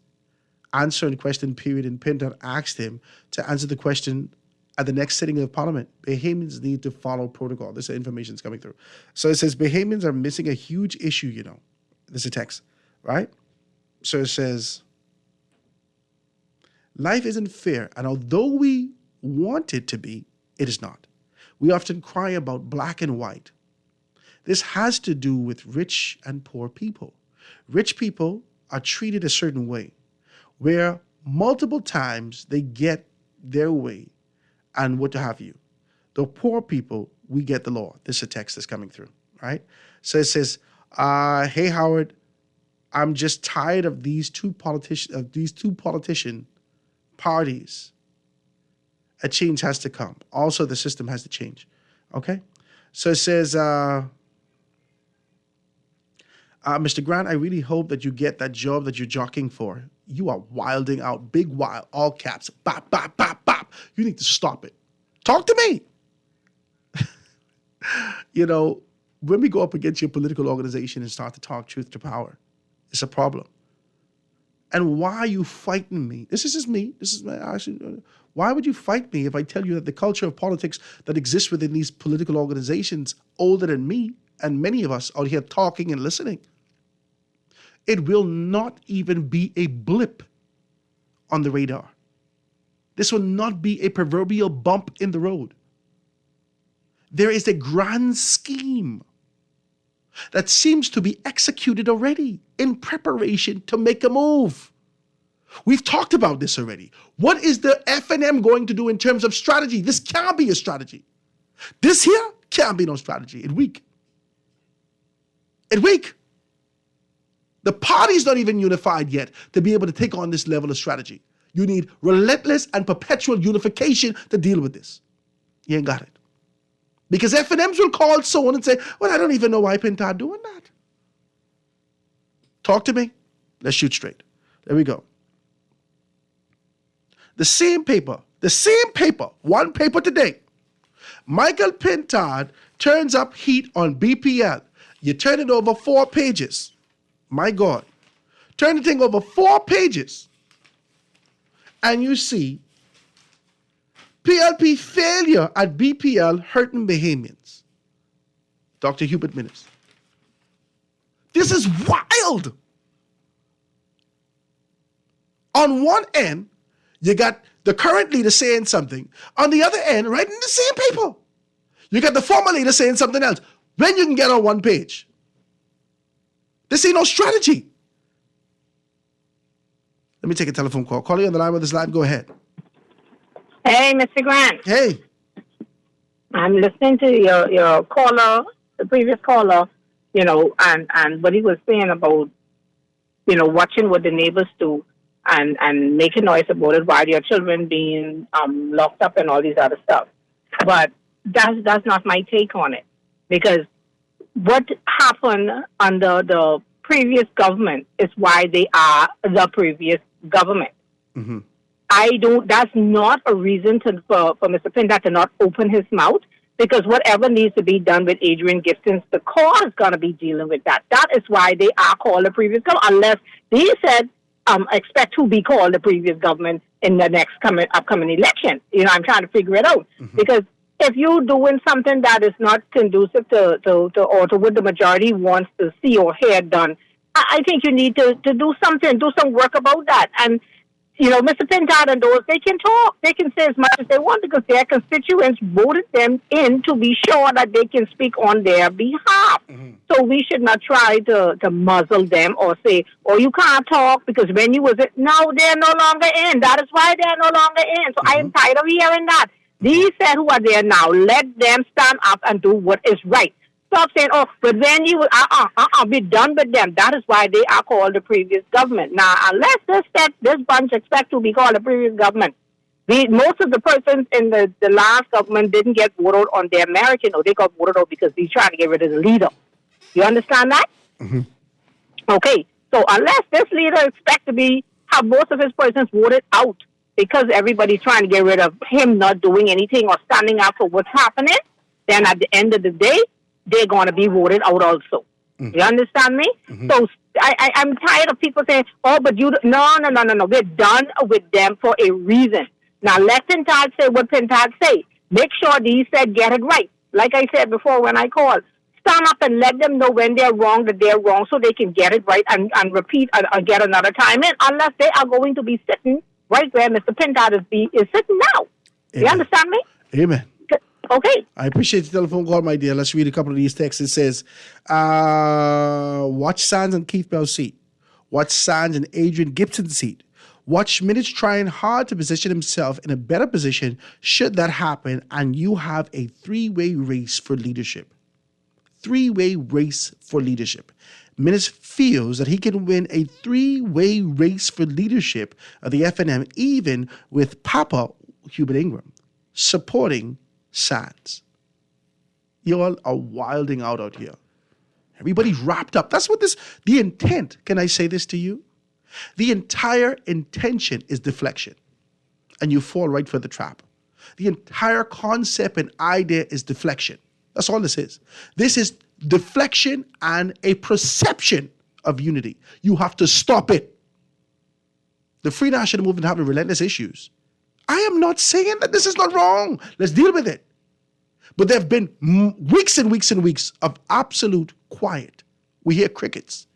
answer and question period, and Pintout asked him to answer the question at the next sitting of Parliament. Bahamians need to follow protocol. This information is coming through. So it says Bahamians are missing a huge issue, you know. This is a text, right? So it says, life isn't fair, and although we want it to be, it is not. We often cry about black and white. This has to do with rich and poor people. Rich people are treated a certain way, where multiple times they get their way and what have you. The poor people, we get the law. This is a text that's coming through, right? So it says, hey, Howard, I'm just tired of these two politician parties. A change has to come. Also, the system has to change, okay? So it says, Mr. Grant, I really hope that you get that job that you're jockeying for. You are wilding out, big wild, all caps, bop, bop, bop, bop. You need to stop it. Talk to me. You know, when we go up against your political organization and start to talk truth to power, it's a problem. And why are you fighting me? This is just me. Why would you fight me if I tell you that the culture of politics that exists within these political organizations, older than me, and many of us out here talking and listening, it will not even be a blip on the radar. This will not be a proverbial bump in the road. There is a grand scheme that seems to be executed already in preparation to make a move. We've talked about this already. What is the FNM going to do in terms of strategy? This can't be a strategy. This here can't be no strategy. It's weak. It's weak. The party's not even unified yet to be able to take on this level of strategy. You need relentless and perpetual unification to deal with this. You ain't got it. Because FNMs will call someone and say, well, I don't even know why Pintard doing that. Talk to me. Let's shoot straight. There we go. The same paper, one paper today. Michael Pintard turns up heat on BPL. You turn it over 4 pages. My God. Turn the thing over 4 pages. And you see PLP failure at BPL hurting Bahamians. Dr. Hubert Minnis. This is wild. On one end, you got the current leader saying something. On the other end, right in the same paper, you got the former leader saying something else. When you can get on one page. This ain't no strategy. Let me take a telephone call. Call you on the line with this line. Go ahead. Hey, Mr. Grant. Hey. I'm listening to your caller, the previous caller, and what he was saying about, watching what the neighbors do and making noise about it while your children being locked up and all these other stuff. But that's not my take on it. Because what happened under the previous government is why they are the previous government. Mm-hmm. That's not a reason for Mr. Pintard to not open his mouth, because whatever needs to be done with Adrian Gibson, the core is going to be dealing with that. That is why they are called the previous government, unless they said, expect to be called the previous government in the next upcoming election. I'm trying to figure it out. Mm-hmm. Because if you're doing something that is not conducive to what the majority wants to see or hear done, I think you need to do something, do some work about that. And Mr. Pintard and those, they can talk. They can say as much as they want because their constituents voted them in to be sure that they can speak on their behalf. Mm-hmm. So we should not try to muzzle them or say, oh, you can't talk because when you was it. No, they're no longer in. That is why they're no longer in. So I am tired of hearing that. These said who are there now, let them stand up and do what is right. Stop saying, oh, but then you will, be done with them. That is why they are called the previous government. Now, unless this bunch expect to be called the previous government, most of the persons in the last government didn't get voted on their merit, they got voted out because he's trying to get rid of the leader. You understand that? Mm-hmm. Okay, so unless this leader expect to have most of his persons voted out because everybody's trying to get rid of him not doing anything or standing up for what's happening, then at the end of the day, they're going to be voted out also. Mm-hmm. You understand me? Mm-hmm. So I'm tired of people saying, oh, but no. We're done with them for a reason. Now, let Pintard say what Pintard say. Make sure these said get it right. Like I said before when I called, stand up and let them know when they're wrong, that they're wrong, so they can get it right and repeat and get another time in, unless they are going to be sitting right where Mr. Pintard is sitting now. Amen. You understand me? Amen. Okay. I appreciate the telephone call, my dear. Let's read a couple of these texts. It says, watch Sands and Keith Bell's seat. Watch Sands and Adrian Gibson's seat. Watch Minich trying hard to position himself in a better position should that happen, and you have a three-way race for leadership. Three-way race for leadership. Minich feels that he can win a three-way race for leadership of the FNM, even with Papa Hubert Ingram supporting Sands. You all are wilding out here. Everybody's wrapped up. That's what the intent, can I say this to you? The entire intention is deflection. And you fall right for the trap. The entire concept and idea is deflection. That's all this is. This is deflection and a perception of unity. You have to stop it. The Free National Movement having relentless issues. I am not saying that this is not wrong. Let's deal with it. But there have been weeks and weeks and weeks of absolute quiet. We hear crickets.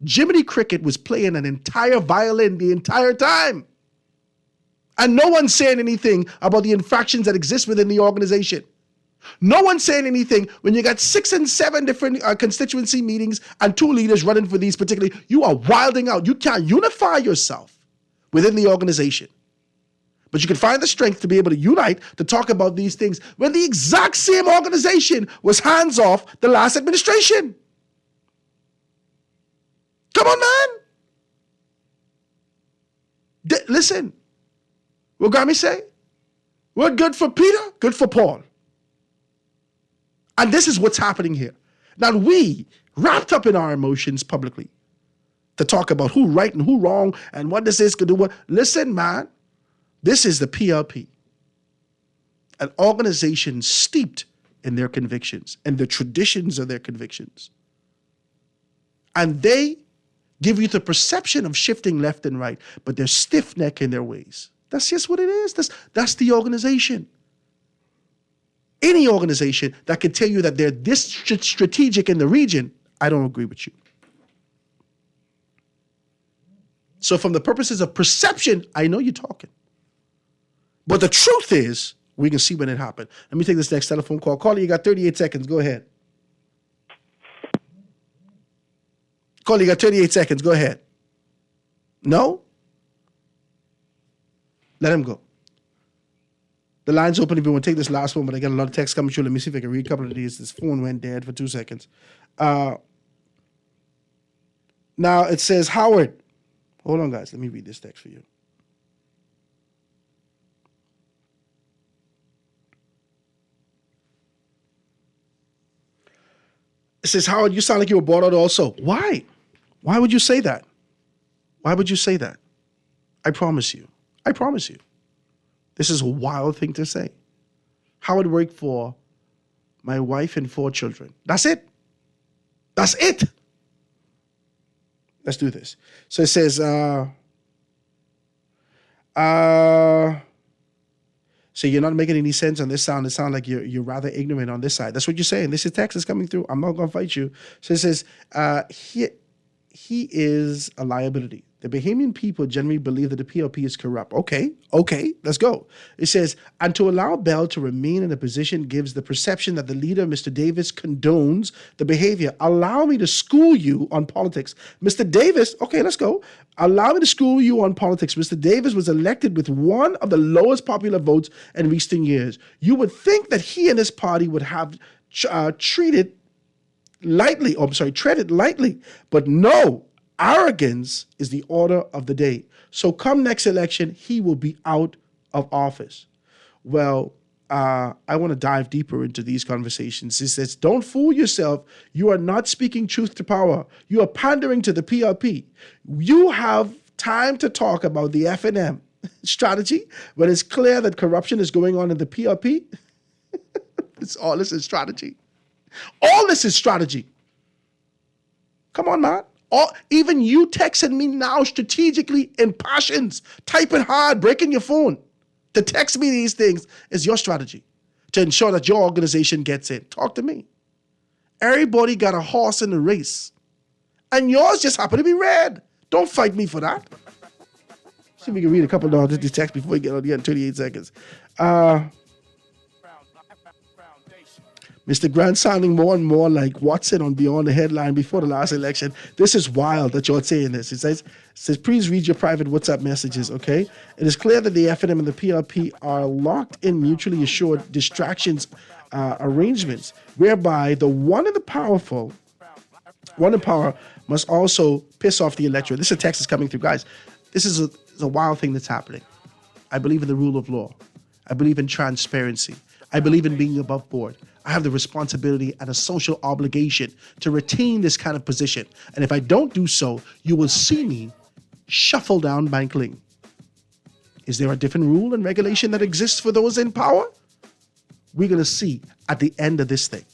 Jiminy Cricket was playing an entire violin the entire time. And no one's saying anything about the infractions that exist within the organization. No one's saying anything when you got 6 and 7 different constituency meetings and 2 leaders running for these particularly. You are wilding out. You can't unify yourself within the organization. But you can find the strength to be able to unite to talk about these things when the exact same organization was hands off the last administration. Come on, man. Listen, what Grammy say? What good for Peter, good for Paul. And this is what's happening here. Now we, wrapped up in our emotions publicly, to talk about who right and who wrong and what this is could do what. Listen, man, this is the PLP, an organization steeped in their convictions and the traditions of their convictions. And they give you the perception of shifting left and right, but they're stiff-necked in their ways. That's just what it is. That's the organization. Any organization that can tell you that they're this strategic in the region, I don't agree with you. So from the purposes of perception, I know you're talking. But the truth is, we can see when it happened. Let me take this next telephone call. Caller, you got 38 seconds. Go ahead. Caller, you got 38 seconds. Go ahead. No? Let him go. The line's open if you want to take this last one, but I got a lot of text coming through. Let me see if I can read a couple of these. This phone went dead for 2 seconds. Now it says, Howard. Hold on, guys. Let me read this text for you. It says, Howard, you sound like you were bought out also. Why? Why would you say that? Why would you say that? I promise you. I promise you. This is a wild thing to say. Howard worked for my wife and 4 children. That's it. That's it. Let's do this. So it says, so you're not making any sense on this sound. It sounds like you're rather ignorant on this side. That's what you're saying. This is text is coming through. I'm not going to fight you. So it says, he is a liability. The Bahamian people generally believe that the PLP is corrupt. Okay, let's go. It says, and to allow Bell to remain in a position gives the perception that the leader, Mr. Davis, condones the behavior. Allow me to school you on politics. Mr. Davis, okay, let's go. Allow me to school you on politics. Mr. Davis was elected with one of the lowest popular votes in recent years. You would think that he and his party would have treaded lightly, but no. Arrogance is the order of the day. So come next election, he will be out of office. Well, I want to dive deeper into these conversations. It says, don't fool yourself. You are not speaking truth to power. You are pandering to the PLP. You have time to talk about the F&M strategy, but it's clear that corruption is going on in the PLP. All this is strategy. All this is strategy. Come on, man. Even you texting me now strategically in passions, typing hard, breaking your phone to text me these things is your strategy to ensure that your organization gets in. Talk to me. Everybody got a horse in the race, and yours just happen to be red. Don't fight me for that. See if we can read a couple of these texts before we get on the end. 38 seconds. Mr. Grant sounding more and more like Watson on Beyond the Headline before the last election. This is wild that you're saying this. It says, please read your private WhatsApp messages, okay? It is clear that the FNM and the PLP are locked in mutually assured distractions arrangements, whereby the one in power must also piss off the electorate. This is a text that's coming through. Guys, this is a wild thing that's happening. I believe in the rule of law. I believe in transparency. I believe in being above board. I have the responsibility and a social obligation to retain this kind of position. And if I don't do so, you will see me shuffle down Bank Lane. Is there a different rule and regulation that exists for those in power? We're going to see at the end of this thing.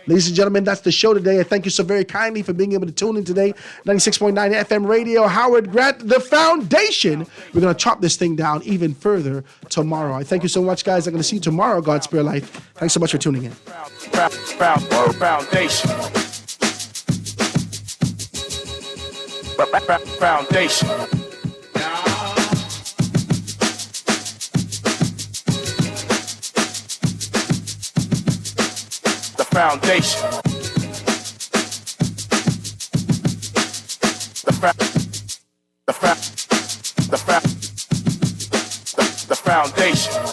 Ladies and gentlemen, that's the show today. I thank you so very kindly for being able to tune in today. 96.9 FM radio, Howard Grant, the foundation. We're going to chop this thing down even further tomorrow. I thank you so much, guys. I'm going to see you tomorrow, God Spare Life. Thanks so much for tuning in. Foundation. Foundation. The foundation. The foundation.